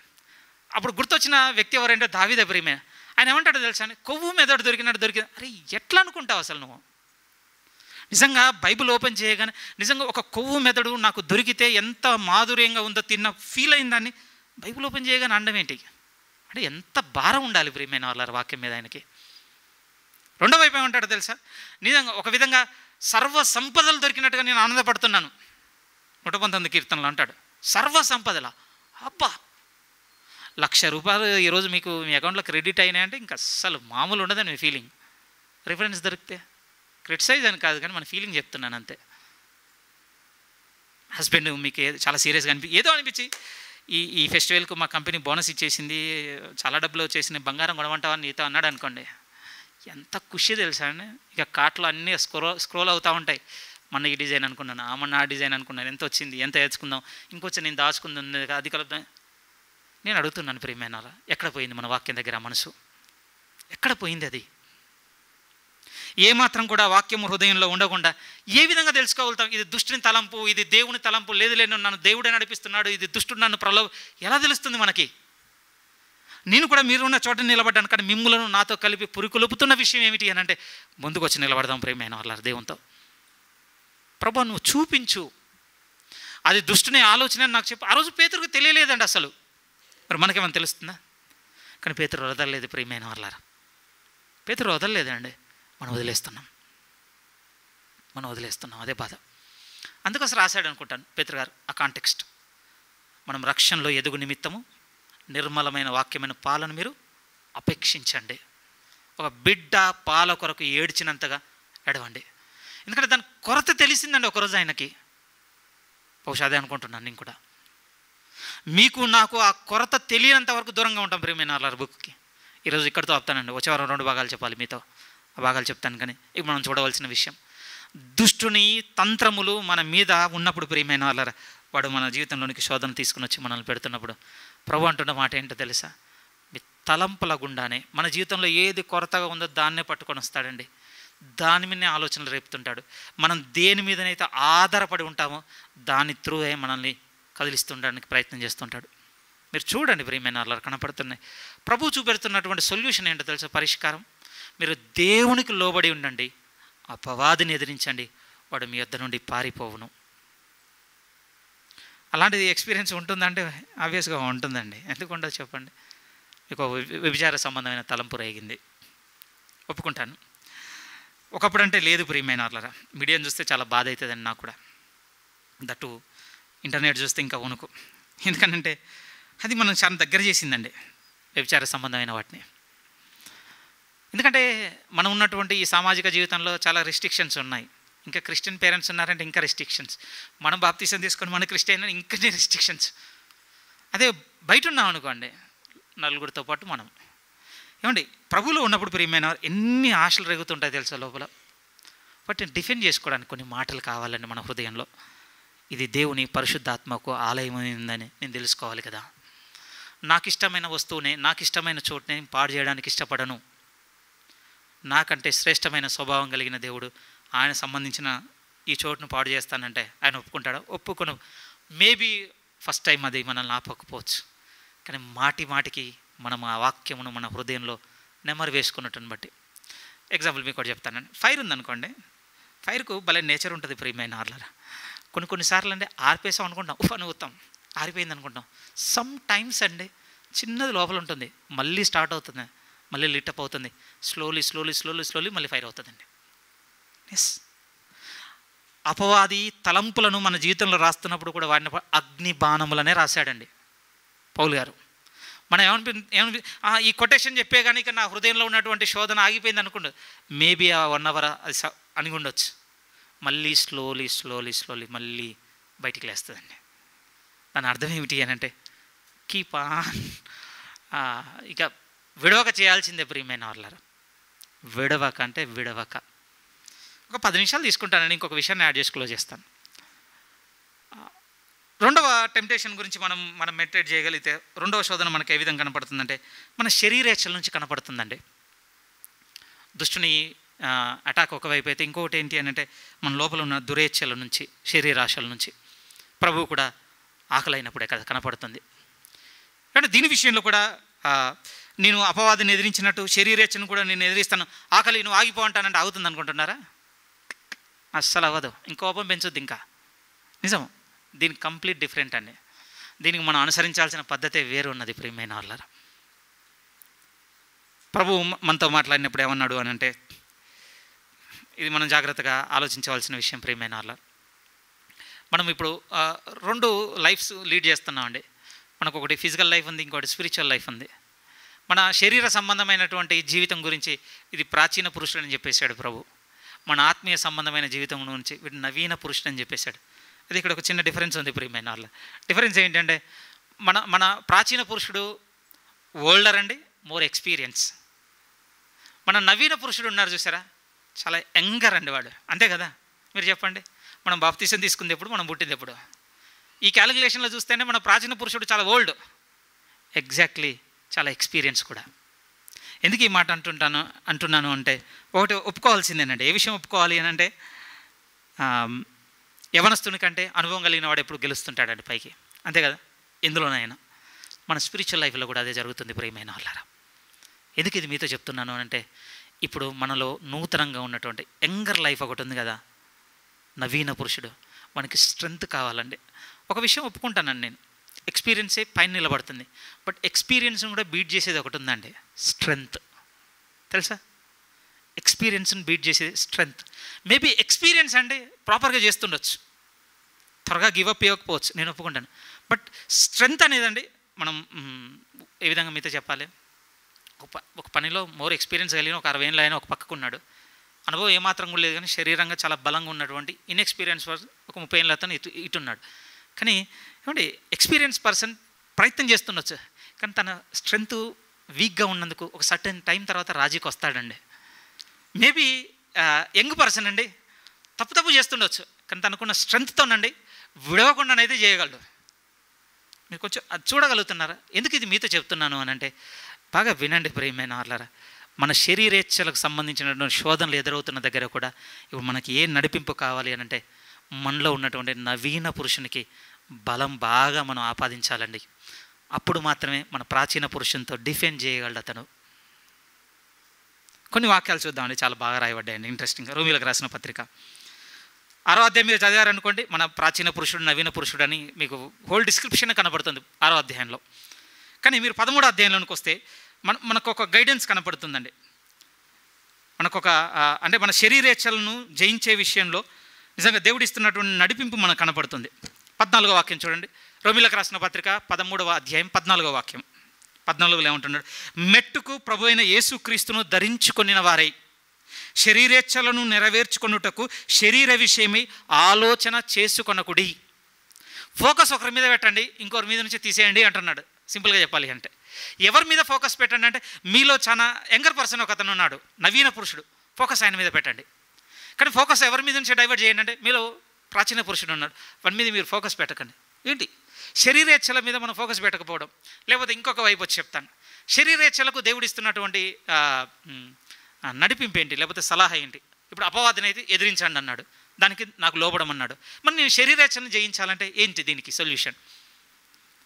అప్పుడు గుర్తొచ్చిన వ్యక్తి ఎవరంటే దావీదు ప్రియమే. ఆయన ఏమంటాడో తెలుసా, కొవ్వు మెదడు దొరికినట్టు దొరికింది. అరే ఎట్లా అనుకుంటావు అసలు నువ్వు? నిజంగా బైబిల్ ఓపెన్ చేయగానే నిజంగా ఒక కొవ్వు మెదడు నాకు దొరికితే ఎంత మాధుర్యంగా ఉందో తిన్న ఫీల్ అయిందాన్ని బైబిల్ ఓపెన్ చేయగానే అండం ఏంటి అంటే ఎంత భారం ఉండాలి ప్రియమైన వాళ్ళ వాక్యం మీద ఆయనకి. రెండో వైపు ఏమంటాడో తెలుసా, నిజంగా ఒక విధంగా సర్వ సంపదలు దొరికినట్టుగా నేను ఆనందపడుతున్నాను. 119 కీర్తనలు అంటాడు, సర్వ సంపదల. అబ్బా రూపాయలు ఈరోజు మీకు మీ అకౌంట్లో క్రెడిట్ అయినాయంటే ఇంకా అస్సలు మామూలు ఉండదని మీ ఫీలింగ్. రిఫరెన్స్ దొరికితే క్రిటిసైజ్ అని కాదు, కానీ మన ఫీలింగ్ చెప్తున్నాను అంతే. హస్బెండ్ మీకు చాలా సీరియస్గా ఏదో అనిపించి ఈ ఫెస్టివల్కు మా కంపెనీ బోనస్ ఇచ్చేసింది, చాలా డబ్బులు వచ్చేసింది, బంగారం కొనమంటావని నీతో అన్నాడు అనుకోండి, ఎంత ఖుషి తెలుసా అండి. ఇక కార్ట్లో అన్నీ స్క్రోల్ అవుతూ ఉంటాయి. మొన్న ఈ డిజైన్ అనుకున్నాను, మొన్న ఆ డిజైన్ అనుకున్నాను, ఎంత వచ్చింది, ఎంత వేసుకుందాం, ఇంకొచ్చి నేను దాచుకుంది అది కలుద్దాం. నేను అడుగుతున్నాను ప్రియమైన, ఎక్కడ పోయింది మన వాక్యం దగ్గర మనసు? ఎక్కడ పోయింది అది? ఏమాత్రం కూడా వాక్యం హృదయంలో ఉండకుండా ఏ విధంగా తెలుసుకోగలుగుతాం? ఇది దుష్టుని తలంపు, ఇది దేవుని తలంపు, లేదు నన్ను దేవుడే నడిపిస్తున్నాడు, ఇది దుష్టుడు నన్ను ఎలా తెలుస్తుంది మనకి? నేను కూడా మీరున్న చోట నిలబడ్డాను, కానీ మిమ్ములను నాతో కలిపి పురికొలుపుతున్న విషయం ఏమిటి అని అంటే, ముందుకు వచ్చి నిలబడదాం ప్రియమైన వాళ్ళ దేవునితో. ప్రభు నువ్వు చూపించు, అది దుష్టుని ఆలోచన నాకు చెప్పు. ఆ రోజు పేతురుకు తెలియలేదండి అసలు, మరి మనకేమైనా తెలుస్తుందా? కానీ పేతురు వదలలేదు ప్రియమైన వాళ్ళారా, పేతురు వదలలేదండి. మనం వదిలేస్తున్నాం, అదే బాధ. అందుకోసం రాశాడు అనుకుంటాను పేతురు గారు ఆ కాంటెక్స్ట్. మనం రక్షణలో ఎదుగు నిమిత్తము నిర్మలమైన వాక్యమైన పాలను మీరు అపేక్షించండి. ఒక బిడ్డ పాల కొరకు ఏడ్చినంతగా ఎడవండి. ఎందుకంటే దాని కొరత తెలిసిందండి ఒకరోజు ఆయనకి. బహుశా అదే అనుకుంటున్నాను నేను కూడా. మీకు నాకు ఆ కొరత తెలియనంత వరకు దూరంగా ఉంటాం ప్రియమైన వాళ్ళ బుక్కి. ఈరోజు ఇక్కడితో ఆపుతానండి, వచ్చే వారం 2 భాగాలు చెప్పాలి మీతో, ఆ భాగాలు చెప్తాను. కానీ ఇప్పుడు మనం చూడవలసిన విషయం, దుష్టుని తంత్రములు మన మీద ఉన్నప్పుడు ప్రియమైన వాళ్ళ, వాడు మన జీవితంలోనికి శోధన తీసుకుని వచ్చి మనల్ని పెడుతున్నప్పుడు ప్రభు అంటున్న మాట ఏంటో తెలుసా? మీ తలంపుల గుండానే మన జీవితంలో ఏది కొరతగా ఉందో దాన్నే పట్టుకొని వస్తాడండి. దాని మీదనే ఆలోచనలు రేపుతుంటాడు. మనం దేని మీదనైతే ఆధారపడి ఉంటామో దాని త్రూయే మనల్ని కదిలిస్తుండడానికి ప్రయత్నం చేస్తుంటాడు. మీరు చూడండి ప్రియమైన వాళ్ళ, కనపడుతున్నాయి. ప్రభు చూపెడుతున్నటువంటి సొల్యూషన్ ఏంటో తెలుసా? పరిష్కారం. మీరు దేవునికి లోబడి ఉండండి, అపవాదిని ఎదిరించండి, వాడు మీ యొద్ద నుండి పారిపోవును. అలాంటిది ఎక్స్పీరియన్స్ ఉంటుందంటే ఆబ్వియస్గా ఉంటుందండి. ఎందుకు ఉండదు చెప్పండి? మీకు వ్యభిచార సంబంధమైన తలంపు రేగింది, ఒప్పుకుంటాను. ఒకప్పుడు అంటే లేదు ప్రియమైన వాళ్ళరా. మీడియాని చూస్తే చాలా బాధ అవుతుందండి నాకు కూడా. దట్టు ఇంటర్నెట్ చూస్తే ఇంకా వణుకు. ఎందుకంటే అది మనం చాలా దగ్గర చేసిందండి వ్యభిచార సంబంధమైన వాటిని. ఎందుకంటే మనం ఉన్నటువంటి ఈ సామాజిక జీవితంలో చాలా రెస్ట్రిక్షన్స్ ఉన్నాయి. ఇంకా క్రిస్టియన్ పేరెంట్స్ ఉన్నారంటే ఇంకా రెస్ట్రిక్షన్స్. మనం బాప్తిసం తీసుకొని మన క్రిస్టియన్ ఇంకా రెస్ట్రిక్షన్స్. అదే బయట ఉన్నాం అనుకోండి, నలుగురితో పాటు మనం. ఏమండి, ప్రభువులో ఉన్నప్పుడు ప్రియమైన ఎన్ని ఆశలు రేగుతుంటాయి తెలుసా లోపల. వాటిని డిఫెండ్ చేసుకోవడానికి కొన్ని మాటలు కావాలండి మన హృదయంలో. ఇది దేవుని పరిశుద్ధాత్మకు ఆలయమైందని నేను తెలుసుకోవాలి కదా. నాకు ఇష్టమైన వస్తువునే, నాకు ఇష్టమైన చోటునే పాడు చేయడానికి ఇష్టపడను. నాకంటే శ్రేష్టమైన స్వభావం కలిగిన దేవుడు ఆయన సంబంధించిన ఈ చోటును పాడు చేస్తానంటే ఆయన ఒప్పుకుంటాడా? ఒప్పుకొను. మేబీ ఫస్ట్ టైం అది మనల్ని ఆపకపోవచ్చు, కానీ మాటికి మనం ఆ వాక్యమును మన హృదయంలో నెమరు వేసుకున్నట్టుని బట్టి. ఎగ్జాంపుల్ మీకు ఒకటి చెప్తానండి. ఫైర్ ఉందనుకోండి, ఫైర్కు భలే నేచర్ ఉంటుంది ప్రియమైన ఆర్లరా. కొన్నిసార్లు అంటే ఆర్పేసాం అనుకుంటాం, అనుగుతాం, ఆరిపోయింది అనుకుంటాం. సమ్ టైమ్స్ అండి చిన్నది లోపల ఉంటుంది, మళ్ళీ స్టార్ట్ అవుతుంది, మళ్ళీ లిటప్ అవుతుంది, స్లోలీ మళ్ళీ ఫైర్ అవుతుందండి. ఎస్, అపవాది తలంపులను మన జీవితంలో రాస్తున్నప్పుడు కూడా వాడిని అగ్ని బాణములనే రాశాడండి పౌలు గారు. మనం ఏమనిపి ఈ కొటేషన్ చెప్పే కానీ ఇక నా హృదయంలో ఉన్నటువంటి శోధన ఆగిపోయింది అనుకుంటు, మేబీ ఆ 1 hour అది అని ఉండొచ్చు. మళ్ళీ స్లోలీ మళ్ళీ బయటికి లేస్తుందండి. దాని అర్థం ఏమిటి అని అంటే, కీప్ ఆన్. ఇక విడవక చేయాల్సిందే ప్రియమైన వాళ్ళారు. విడవక ఒక 10 నిమిషాలు తీసుకుంటానండి. ఇంకొక విషయాన్ని యాడ్ చేసి క్లోజ్ చేస్తాను. రెండవ టెంప్టేషన్ గురించి మనం మెడిటేట్ చేయగలిగితే, రెండవ శోధన మనకు ఏ విధంగా కనపడుతుందంటే, మన శరీరేచ్ఛల నుంచి కనపడుతుందండి. దుష్టుని అటాక్ ఒకవైపు అయితే, ఇంకొకటి ఏంటి అని అంటే మన లోపల ఉన్న దురేచ్ఛల నుంచి, శరీరాశల నుంచి ప్రభువు కూడా ఆకలైనప్పుడే కదా కనపడుతుంది. అంటే దీని విషయంలో కూడా నేను అపవాదిని ఎదిరించినట్టు శరీరేచ్ఛను కూడా నేను ఎదిరిస్తాను, ఆకలి నువ్వు ఆగిపో అంటానంటే ఆగుతుంది అనుకుంటున్నారా? అస్సలు అవ్వదు. కోపం పెంచుద్ది ఇంకా. నిజం, దీనికి కంప్లీట్ డిఫరెంట్ అండి. దీనికి మనం అనుసరించాల్సిన పద్ధతే వేరు ఉన్నది ప్రియమైన వాళ్ళారా. ప్రభు మనతో మాట్లాడినప్పుడు ఏమన్నాడు అని అంటే, ఇది మనం జాగ్రత్తగా ఆలోచించవలసిన విషయం ప్రియమైన వాళ్ళ. మనం ఇప్పుడు 2 లైఫ్స్ లీడ్ చేస్తున్నామండి. మనకు ఒకటి ఫిజికల్ లైఫ్ ఉంది, ఇంకోటి స్పిరిచువల్ లైఫ్ ఉంది. మన శరీర సంబంధమైనటువంటి జీవితం గురించి ఇది ప్రాచీన పురుషుడు అని చెప్పేశాడు ప్రభు. మన ఆత్మీయ సంబంధమైన జీవితం గురించి వీడు నవీన పురుషుడు అని చెప్పేశాడు. అది ఇక్కడ ఒక చిన్న డిఫరెన్స్ ఉంది ప్రియమైన వాళ్ళ. డిఫరెన్స్ ఏంటంటే మన ప్రాచీన పురుషుడు ఓల్డర్ అండి, మోర్ ఎక్స్పీరియన్స్. మన నవీన పురుషుడు ఉన్నారు చూసారా, చాలా యంగర్ అండి వాడు, అంతే కదా? మీరు చెప్పండి, మనం బాప్తిసం తీసుకుంది ఎప్పుడు, మనం పుట్టింది ఎప్పుడు? ఈ క్యాలిక్యులేషన్లో చూస్తేనే మన ప్రాచీన పురుషుడు చాలా ఓల్డ్, ఎగ్జాక్ట్లీ చాలా ఎక్స్పీరియన్స్ కూడా. ఎందుకు ఈ మాట అంటున్నాను అంటే ఒకటి ఒప్పుకోవాల్సిందేనండి. ఏ విషయం ఒప్పుకోవాలి అని అంటే యవనస్తుని కంటే అనుభవం కలిగిన వాడు ఎప్పుడు గెలుస్తుంటాడండి పైకి, అంతే కదా? ఎందులోనైనా మన స్పిరిచువల్ లైఫ్లో కూడా అదే జరుగుతుంది ప్రియమైన వాళ్ళారా. ఎందుకు ఇది మీతో చెప్తున్నాను అంటే ఇప్పుడు మనలో నూతనంగా ఉన్నటువంటి యంగర్ లైఫ్ ఒకటి ఉంది కదా, నవీన పురుషుడు, మనకి స్ట్రెంగ్త్ కావాలండి. ఒక విషయం ఒప్పుకుంటానండి నేను, ఎక్స్పీరియన్సే పైన నిలబడుతుంది, బట్ ఎక్స్పీరియన్స్ని కూడా బీట్ చేసేది ఒకటి ఉందండి, స్ట్రెంగ్త్. తెలుసా? ఎక్స్పీరియన్స్ని బీట్ చేసేది స్ట్రెంగ్త్. మేబీ ఎక్స్పీరియన్స్ అంటే ప్రాపర్గా చేస్తుండొచ్చు, త్వరగా గివప్ ఇవ్వకపోవచ్చు, నేను ఒప్పుకుంటాను. బట్ స్ట్రెంగ్త్ అనేదండి మనం ఏ విధంగా మీతో చెప్పాలి, ఒక పనిలో మోర్ ఎక్స్పీరియన్స్ కలిగిన ఒక 60 ఏళ్ళు ఆయన ఒక పక్కకున్నాడు, అనుభవం ఏమాత్రం కూడా లేదు, కానీ శరీరంగా చాలా బలంగా ఉన్నటువంటి ఇన్ఎక్స్పీరియన్స్ పర్సన్ ఒక 30 ఏళ్ళ అతను ఇటున్నాడు. కానీ ఏమంటే ఎక్స్పీరియన్స్ పర్సన్ ప్రయత్నం చేస్తుండొచ్చు, కానీ తన స్ట్రెంగ్త్ వీక్గా ఉన్నందుకు ఒక సర్టెన్ టైం తర్వాత రాజీకి వస్తాడండి. మేబీ యంగ్ పర్సన్ అండి తప్పు చేస్తుండొచ్చు, కానీ తనకున్న స్ట్రెంగ్త్తోనండి విడవకుండానైతే చేయగలడు. మీరు కొంచెం అది చూడగలుగుతున్నారా? ఎందుకు ఇది మీతో చెప్తున్నాను అని అంటే బాగా వినండి ప్రియమైన వాళ్ళారా. మన శరీరేచ్ఛలకు సంబంధించినటువంటి శోధనలు ఎదురవుతున్న దగ్గర కూడా ఇప్పుడు మనకి ఏ నడిపింపు కావాలి అని అంటే మనలో ఉన్నటువంటి నవీన పురుషునికి బలం బాగా మనం ఆపాదించాలండి. అప్పుడు మాత్రమే మన ప్రాచీన పురుషునితో డిఫెండ్ చేయగలడు అతను. కొన్ని వాక్యాలు చూద్దామండి, చాలా బాగా రాయబడ్డాయండి ఇంట్రెస్టింగ్గా. రోమీలకు రాసిన పత్రిక 6వ అధ్యాయం మీరు చదివారనుకోండి, మన ప్రాచీన పురుషుడు నవీన పురుషుడు అని మీకు హోల్ డిస్క్రిప్షన్ కనపడుతుంది 6వ అధ్యాయంలో. కానీ మీరు 13వ అధ్యాయంలోనికి వస్తే మనకు ఒక గైడెన్స్ కనపడుతుందండి. మనకొక అంటే మన శరీరేచ్ఛలను జయించే విషయంలో నిజంగా దేవుడిస్తున్నటువంటి నడిపింపు మనకు కనపడుతుంది. 14వ వాక్యం చూడండి, రోమీలకు రాసిన పత్రిక 13వ అధ్యాయం 14వ వాక్యం. 14లో ఏమంటున్నాడు? మెట్టుకు ప్రభు అయిన యేసుక్రీస్తును ధరించుకొనిన వారై శరీరేచ్ఛలను నెరవేర్చుకొనుటకు శరీర విషయమై ఆలోచన చేసుకొనకుడి. ఫోకస్ ఒకరి మీద పెట్టండి, ఇంకొకరి మీద నుంచి తీసేయండి అంటున్నాడు. సింపుల్గా చెప్పాలి అంటే ఎవరి మీద ఫోకస్ పెట్టండి అంటే మీలో చాలా యంగర్ పర్సన్ ఒక అతను ఉన్నాడు, నవీన పురుషుడు, ఫోకస్ ఆయన మీద పెట్టండి. కానీ ఫోకస్ ఎవరి మీద నుంచి డైవర్ట్ చేయండి అంటే మీలో ప్రాచీన పురుషుడు ఉన్నాడు, వాడి మీద మీరు ఫోకస్ పెట్టకండి. ఏంటి శరీరేచ్ఛల మీద మనం ఫోకస్ పెట్టకపోవడం. లేకపోతే ఇంకొక వైపు వచ్చి చెప్తాను, శరీరేచ్ఛలకు దేవుడిస్తున్నటువంటి నడిపింపు ఏంటి, లేకపోతే సలహా ఏంటి? ఇప్పుడు అపవాదిని అయితే ఎదిరించండి అన్నాడు, దానికి నాకు లోబడం అన్నాడు. మరి నేను శరీరేచ్ఛలను జయించాలంటే ఏంటి దీనికి సొల్యూషన్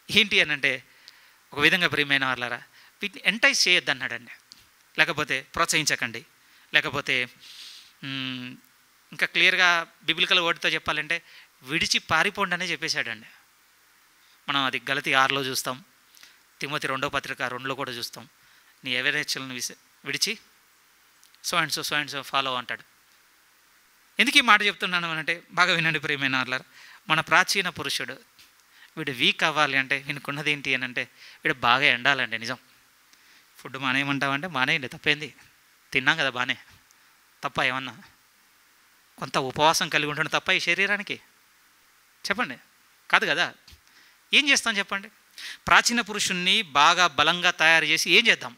ఏంటి అని అంటే ఒక విధంగా ప్రియమైన వాళ్ళారా వీటిని ఎంటైజ్ చేయొద్దు అన్నాడండి, లేకపోతే ప్రోత్సహించకండి, లేకపోతే ఇంకా క్లియర్గా బిబిలికల్ వర్డ్తో చెప్పాలంటే విడిచి పారిపోండి అనే చెప్పేశాడండి. మనం అది గలతీ 6లో చూస్తాం, తిమోతి 2వ పత్రిక 2లో కూడా చూస్తాం. నీ ఎవరేచ్ఛలను విడిచి సో అండ్ సో ఫాలో అంటాడు. ఎందుకు ఈ మాట చెప్తున్నాను అంటే బాగా వినండి ప్రియమైన వాళ్ళారా. మన ప్రాచీన పురుషుడు వీడు వీక్ అవ్వాలి అంటే వీనుకున్నది ఏంటి అని అంటే వీడు బాగా ఎండాలండి. నిజం, ఫుడ్ మానేయమంటావంటే మానేయండి, తప్పేంది, తిన్నాం కదా బాగానే, తప్ప ఏమన్నా? కొంత ఉపవాసం కలిగి ఉండడం తప్ప ఈ శరీరానికి? చెప్పండి, కాదు కదా. ఏం చేస్తాం చెప్పండి? ప్రాచీన పురుషుణ్ణి బాగా బలంగా తయారు చేసి ఏం చేద్దాం?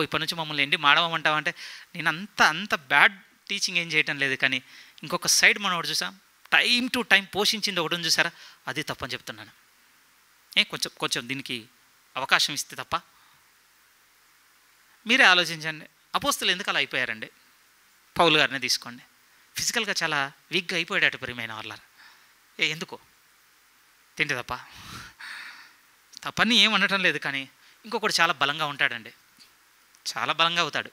ఇప్పటి నుంచి మమ్మల్ని ఎండి మాడవమంటావంటే నేను అంత బ్యాడ్ టీచింగ్ ఏం చేయటం లేదు, కానీ ఇంకొక సైడ్ మనం ఒకటి చూసాం, టైం టు టైం పోషించింది ఒకటి ఉంది చూసారా, అది తప్పని చెప్తున్నాను. కొంచెం దీనికి అవకాశం ఇస్తే తప్ప? మీరే ఆలోచించండి. అపోస్తులు ఎందుకు అలా అయిపోయారండి? పౌలు గారిని తీసుకోండి, ఫిజికల్గా చాలా వీక్గా అయిపోయాడు ప్రియమైన వాళ్ళ. ఎందుకో తింటే తప్పని ఏం అనటం లేదు, కానీ ఇంకొకటి చాలా బలంగా ఉంటాడండి, చాలా బలంగా అవుతాడు.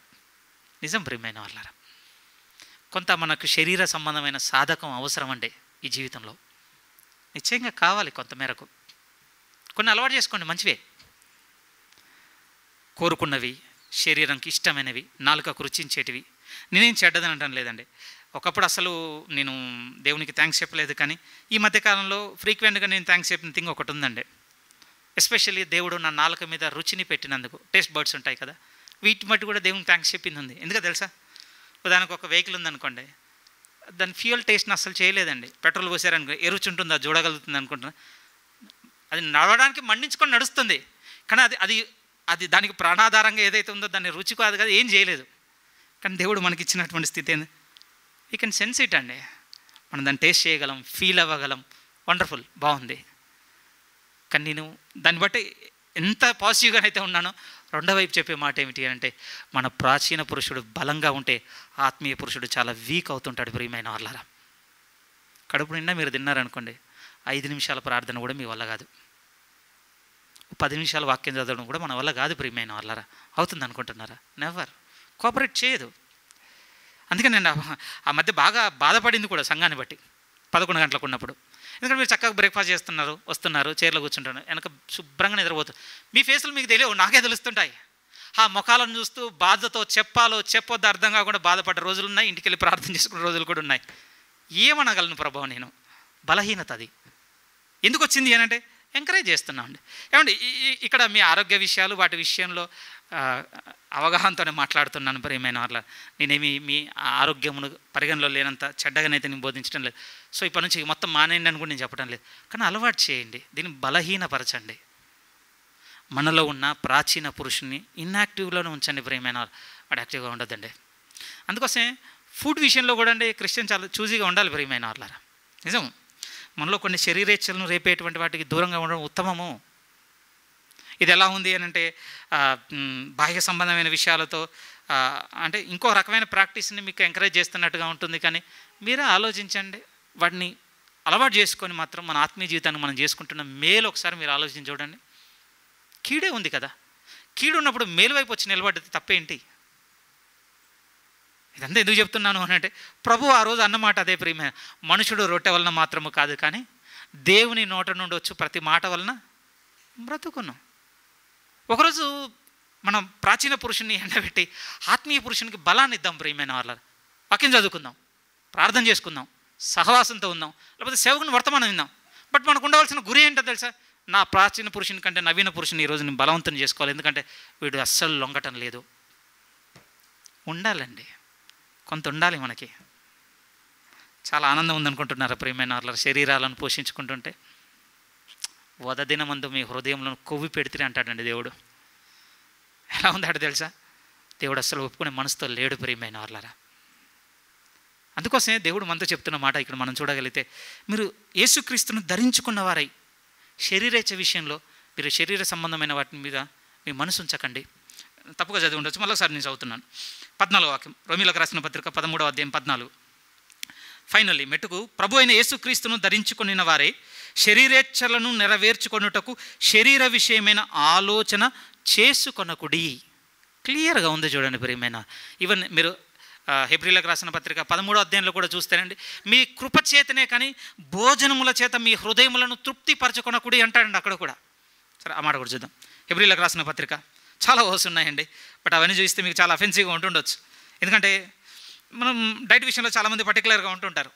నిజం ప్రియమైన వాళ్ళారా, కొంత మనకు శరీర సంబంధమైన సాధకం అవసరం అండి ఈ జీవితంలో, నిశ్చయంగా కావాలి. కొంతమేరకు కొన్ని అలవాటు చేసుకోండి, మంచివే, కోరుకున్నవి, శరీరంకి ఇష్టమైనవి, నాలుకకు రుచించేటివి. నేనేం చెడ్డదని అనటం లేదండి. ఒకప్పుడు అసలు నేను దేవునికి థ్యాంక్స్ చెప్పలేదు, కానీ ఈ మధ్యకాలంలో ఫ్రీక్వెంట్గా నేను థ్యాంక్స్ చెప్పిన థింగ్ ఒకటి ఉందండి. ఎస్పెషల్లీ దేవుడు నా నాలుక మీద రుచిని పెట్టినందుకు. టేస్ట్ బర్డ్స్ ఉంటాయి కదా, వీటి మట్టి కూడా దేవునికి థ్యాంక్స్ చెప్పింది ఉంది. ఎందుకో తెలుసా? ఉదాహరణకు ఒక వెహికల్ ఉందనుకోండి, దాని ఫ్యూయల్ టేస్ట్ని అసలు చేయలేదండి. పెట్రోల్ పోసారనుకో ఏ రుచి ఉంటుందో చూడగలుగుతుంది అనుకుంటున్నా. అది నడవడానికి మండించుకొని నడుస్తుంది, కానీ అది అది అది దానికి ప్రాణాధారంగా ఏదైతే ఉందో దాన్ని రుచి కాదు కదా, ఏం చేయలేదు. కానీ దేవుడు మనకి ఇచ్చినటువంటి స్థితి ఏంది? వీ కెన్ సెన్స్ ఇట్ అండి. మనం దాన్ని టేస్ట్ చేయగలం, ఫీల్ అవ్వగలం. వండర్ఫుల్, బాగుంది. కానీ నేను దాన్ని బట్టి ఎంత పాజిటివ్గా అయితే ఉన్నానో, రెండో వైపు చెప్పే మాట ఏమిటి అంటే, మన ప్రాచీన పురుషుడు బలంగా ఉంటే ఆత్మీయ పురుషుడు చాలా వీక్ అవుతుంటాడు. ప్రియమైన వాళ్ళారా, కడుపు నిండా మీరు తిన్నారనుకోండి, 5 నిమిషాల ప్రార్థన కూడా మీ వల్ల కాదు. 10 నిమిషాల వాక్యం చదవడం కూడా మన వల్ల కాదు. ప్రియమైన వాళ్ళారా, అవుతుంది అనుకుంటున్నారా? నెవర్. కోఆపరేట్ చేయదు. అందుకని నేను ఆ మధ్య బాగా బాధపడింది కూడా సంఘాన్ని బట్టి 11 గంటలకు ఉన్నప్పుడు. ఎందుకంటే మీరు చక్కగా బ్రేక్ఫాస్ట్ చేస్తున్నారు, వస్తున్నారు, చైర్లో కూర్చుంటున్నారు, వెనక శుభ్రంగా నిద్రపోతుంది. మీ ఫేసులు మీకు తెలియవు, నాకే తెలుస్తుంటాయి. ఆ ముఖాలను చూస్తూ బాధతో చెప్పాలో చెప్పొద్దు అర్థం కాకుండా బాధపడ్డ రోజులు ఉన్నాయి. ఇంటికి వెళ్ళి ప్రార్థన చేసుకునే రోజులు కూడా ఉన్నాయి. ఏమనగలను ప్రభావం? నేను బలహీనత. అది ఎందుకు వచ్చింది అని అంటే ఎంకరేజ్ చేస్తున్నాం అండి. ఏమండి, ఇక్కడ మీ ఆరోగ్య విషయాలు వాటి విషయంలో అవగాహనతోనే మాట్లాడుతున్నాను. ప్రియమైన వాళ్ళ, నేనేమి మీ ఆరోగ్యమును పరిగణలో లేనంత చెడ్డగానైతే నేను బోధించడం లేదు. సో ఇప్పటి నుంచి మొత్తం మానేయండి అని కూడా నేను చెప్పడం లేదు, కానీ అలవాటు చేయండి, దీన్ని బలహీనపరచండి. మనలో ఉన్న ప్రాచీన పురుషుని ఇన్యాక్టివ్లోనే ఉంచండి. ప్రియమైన వాడు యాక్టివ్గా ఉండొద్దండి. అందుకోసమే ఫుడ్ విషయంలో కూడా అండి క్రిస్టియన్ చాలా చూజీగా ఉండాలి. ప్రియమైన వాళ్ళారా, నిజం. మనలో కొన్ని శరీరేచ్ఛలను రేపేటువంటి వాటికి దూరంగా ఉండడం ఉత్తమము. ఇది ఎలా ఉంది అని అంటే, బాహ్య సంబంధమైన విషయాలతో అంటే ఇంకో రకమైన ప్రాక్టీస్ని మీకు ఎంకరేజ్ చేస్తున్నట్టుగా ఉంటుంది. కానీ మీరే ఆలోచించండి, వాటిని అలవాటు చేసుకొని మాత్రం మన ఆత్మీయ జీవితాన్ని మనం చేసుకుంటున్న మేలు ఒకసారి మీరు ఆలోచించి చూడండి. కీడే ఉంది కదా, కీడు ఉన్నప్పుడు మేలు వైపు వచ్చి నిలబడ్డది తప్పేంటి? ఇదంతా ఎందుకు చెప్తున్నాను అని అంటే, ప్రభు ఆ రోజు అన్నమాట అదే. ప్రియమైన, మనుషుడు రొట్టె వలన మాత్రము కాదు, కానీ దేవుని నోట నుండి వచ్చు ప్రతి మాట వలన బ్రతుకును. ఒకరోజు మనం ప్రాచీన పురుషుని ఎండబెట్టి ఆత్మీయ పురుషునికి బలాన్ని ఇద్దాం. ప్రియమైన వాళ్ళ, వాక్యం చదువుకుందాం, ప్రార్థన చేసుకుందాం, సహవాసంతో ఉందాం, లేకపోతే సేవకుని వర్తమానం విందాం. బట్ మనకు ఉండవలసిన గురి ఏంటో తెలుసా? నా ప్రాచీన పురుషుని కంటే నవీన పురుషుని ఈరోజు నేను బలవంతం చేసుకోవాలి. ఎందుకంటే వీడు అస్సలు లొంగటం లేదు. ఉండాలండి, కొంత ఉండాలి. మనకి చాలా ఆనందం ఉందనుకుంటున్నారా ప్రియమైన వాళ్ళ? శరీరాలను పోషించుకుంటుంటే వదదినమందు మీ హృదయంలో కొవ్వి పెడితే అంటాడండి దేవుడు. ఎలా ఉందాడు తెలుసా? దేవుడు అస్సలు ఒప్పుకునే మనసుతో లేడు. ప్రియమైన వాళ్ళారా, అందుకోసమే దేవుడు మనతో చెప్తున్న మాట ఇక్కడ మనం చూడగలిగితే, మీరు యేసుక్రీస్తును ధరించుకున్న వారై శరీరేచ్ఛ విషయంలో మీరు శరీర సంబంధమైన వాటి మీద మీ మనసు ఉంచకండి. తప్పుగా చదివి ఉండొచ్చు, మళ్ళొకసారి నేను చదువుతున్నాను. 14వ వాక్యం, రోమీయులకు రాసిన పత్రిక 13వ అధ్యాయం 14. ఫైనల్లీ మెట్టుకు ప్రభు అయిన యేసుక్రీస్తును ధరించుకున్న వారే శరీరేచ్ఛలను నెరవేర్చుకొనుటకు శరీర విషయమైన ఆలోచన చేసుకొనకుడి. క్లియర్గా ఉంది చూడండి ప్రియమైన. ఈవెన్ మీరు హెబ్రీలకు రాసిన పత్రిక 13వ అధ్యాయంలో కూడా చూస్తారండి, మీ కృపచేతనే కానీ భోజనముల చేత మీ హృదయములను తృప్తిపరచుకొనకుడి అంటాడండి అక్కడ కూడా. సరే, ఆ మాట కూడా చూద్దాం. హెబ్రీలకు రాసిన పత్రిక చాలా వర్స్ ఉన్నాయండి, బట్ అవన్నీ చూస్తే మీకు చాలా అఫెన్సివ్గా ఉంటుండొచ్చు. ఎందుకంటే మనం డైట్ విషయంలో చాలామంది పర్టికులర్గా ఉంటుంటారు.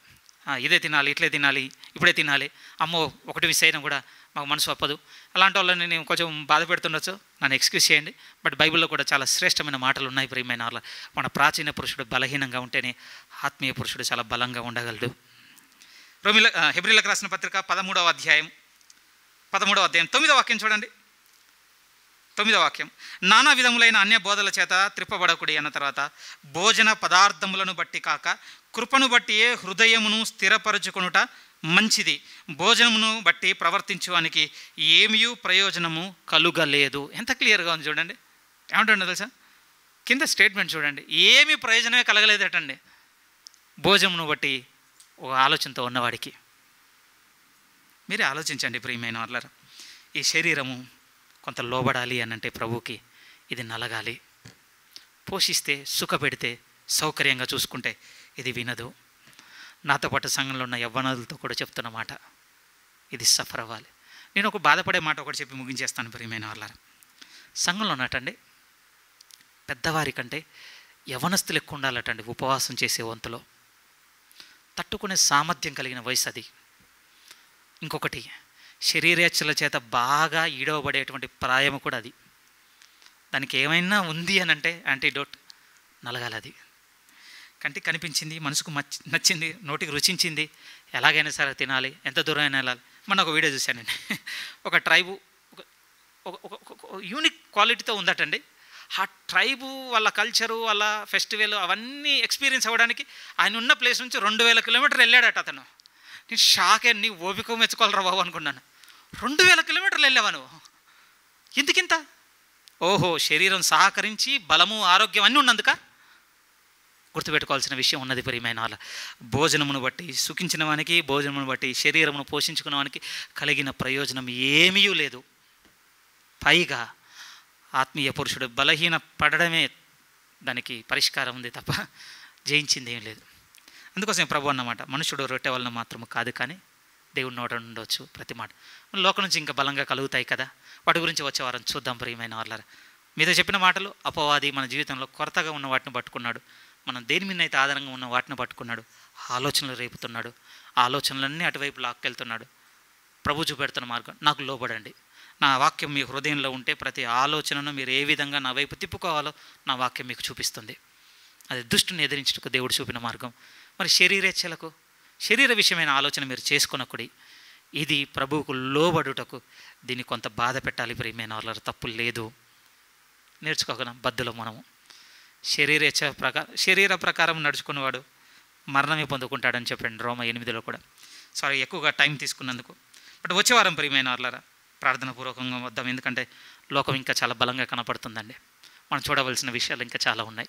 ఇదే తినాలి, ఇట్లే తినాలి, ఇప్పుడే తినాలి, అమ్మో ఒకటి మిస్ అయినా కూడా మాకు మనసు ఒప్పదు. అలాంటి వాళ్ళని నేను కొంచెం బాధ పెడుతుండొచ్చు, నన్ను ఎక్స్క్యూజ్ చేయండి. బట్ బైబిల్లో కూడా చాలా శ్రేష్టమైన మాటలు ఉన్నాయి ప్రియమైన వాళ్ళ. మన ప్రాచీన పురుషుడు బలహీనంగా ఉంటేనే ఆత్మీయ పురుషుడు చాలా బలంగా ఉండగలడు. హెబ్రీలకు రాసిన పత్రిక 13వ అధ్యాయం 9వ వాక్యం చూడండి. 9వ వాక్యం, నానా విధములైన అన్య బోధల చేత త్రిప్పబడకుడి అన్న తర్వాత, భోజన పదార్థములను బట్టి కాక కృపను బట్టియే హృదయమును స్థిరపరచుకొనుట మంచిది, భోజనమును బట్టి ప్రవర్తించువానికి ఏమీ ప్రయోజనము కలుగలేదు. ఎంత క్లియర్గా ఉంది చూడండి. ఏమంటుండో తెలుసా? కింద స్టేట్మెంట్ చూడండి, ఏమీ ప్రయోజనమే కలగలేదటండి భోజనమును బట్టి ఒక ఆలోచనతో ఉన్నవాడికి. మీరే ఆలోచించండి ప్రియమైన వాళ్ళారా, ఈ శరీరము కొంత లోబడాలి అని అంటే ప్రభువుకి ఇది నలగాలి. పోషిస్తే, సుఖపెడితే, సౌకర్యంగా చూసుకుంటే ఇది వినదు. నాతో పాటు సంఘంలో ఉన్న యవ్వనాలతో కూడా చెప్తున్న మాట, ఇది సఫర్ అవ్వాలి. నేను ఒక బాధపడే మాట ఒకటి చెప్పి ముగించేస్తాను ప్రియమైన వాళ్ళారా. సంఘంలో ఉన్నట్టండి పెద్దవారి కంటే యవ్వనస్తులు ఎక్కువ ఉండాలటండి ఉపవాసం చేసే వంతులో. తట్టుకునే సామర్థ్యం కలిగిన వయసు అది. ఇంకొకటి, శరీరేచ్ఛల చేత బాగా ఈడవబడేటువంటి ప్రాయము కూడా అది. దానికి ఏమైనా ఉంది అని అంటే యాంటీడోట్ నలగాలి. అది కంటికి కనిపించింది, మనసుకు నచ్చింది, నోటికి రుచించింది, ఎలాగైనా సరే తినాలి, ఎంత దూరం అయినా వెళ్ళాలి. మొన్న ఒక వీడియో చూశానండి. ఒక ట్రైబు ఒక యూనిక్ క్వాలిటీతో ఉందటండి. ఆ ట్రైబు వాళ్ళ కల్చరు, వాళ్ళ ఫెస్టివల్ అవన్నీ ఎక్స్పీరియన్స్ అవ్వడానికి ఆయన ఉన్న ప్లేస్ నుంచి 2000 కిలోమీటర్లు వెళ్ళాడట అతను. నేను షాకే, నీ ఓపిక మెచ్చుకోవాలరా బాబు అనుకున్నాను. 2000 కిలోమీటర్లు వెళ్ళావా నువ్వు? ఎందుకింత? ఓహో, శరీరం సహకరించి బలము ఆరోగ్యం అన్నీ ఉన్నందుక. గుర్తుపెట్టుకోవాల్సిన విషయం ఉన్నది ప్రియమైన వాళ్ళ. భోజనమును బట్టి సుఖించిన వానికి, భోజనమును బట్టి శరీరమును పోషించుకున్న వానికి కలిగిన ప్రయోజనం ఏమీ లేదు. పైగా ఆత్మీయ పురుషుడు బలహీన పడడమే దానికి పరిష్కారం ఉంది తప్ప జయించింది ఏం లేదు. అందుకోసం ప్రభు అన్నమాట, మనుషుడు రొట్టె వలన మాత్రము కాదు కానీ దేవుడి నోట ఉండవచ్చు ప్రతి మాట. లోకం నుంచి ఇంకా బలంగా కలుగుతాయి కదా, వాటి గురించి వచ్చే వారం చూద్దాం ప్రియమైన వాళ్ళ. మీతో చెప్పిన మాటలు అపవాది మన జీవితంలో కొరతగా ఉన్న వాటిని పట్టుకున్నాడు. మనం దేని మీద అయితే ఆధారంగా ఉన్న వాటిని పట్టుకున్నాడు. ఆలోచనలు రేపుతున్నాడు. ఆలోచనలన్నీ అటువైపు లాక్కెళ్తున్నాడు. ప్రభు చూపెడుతున్న మార్గం, నాకు లోబడండి. నా వాక్యం మీ హృదయంలో ఉంటే ప్రతి ఆలోచనను మీరు ఏ విధంగా నా వైపు తిప్పుకోవాలో నా వాక్యం మీకు చూపిస్తుంది. అది దుష్టుని ఎదిరించుటకు దేవుడు చూపిన మార్గం. మరి శరీరేచ్ఛలకు, శరీర విషయమైన ఆలోచన మీరు చేసుకొనకుడి. ఇది ప్రభువుకు లోబడుటకు. దీన్ని కొంత బాధ పెట్టాలి ప్రియమైన వాళ్ళ. తప్పు లేదు, నేర్చుకోగలం. బద్దులో మనము శరీర ప్రకారం నడుచుకునేవాడు మరణమే పొందుకుంటాడని చెప్పండి రోమ 8లో కూడా. సారీ, ఎక్కువగా టైం తీసుకున్నందుకు. బట్ వచ్చే వారం ప్రియమైన వాళ్ళరా ప్రార్థన పూర్వకంగా వద్దాం. ఎందుకంటే లోకం ఇంకా చాలా బలంగా కనపడుతుందండి. మనం చూడవలసిన విషయాలు ఇంకా చాలా ఉన్నాయి.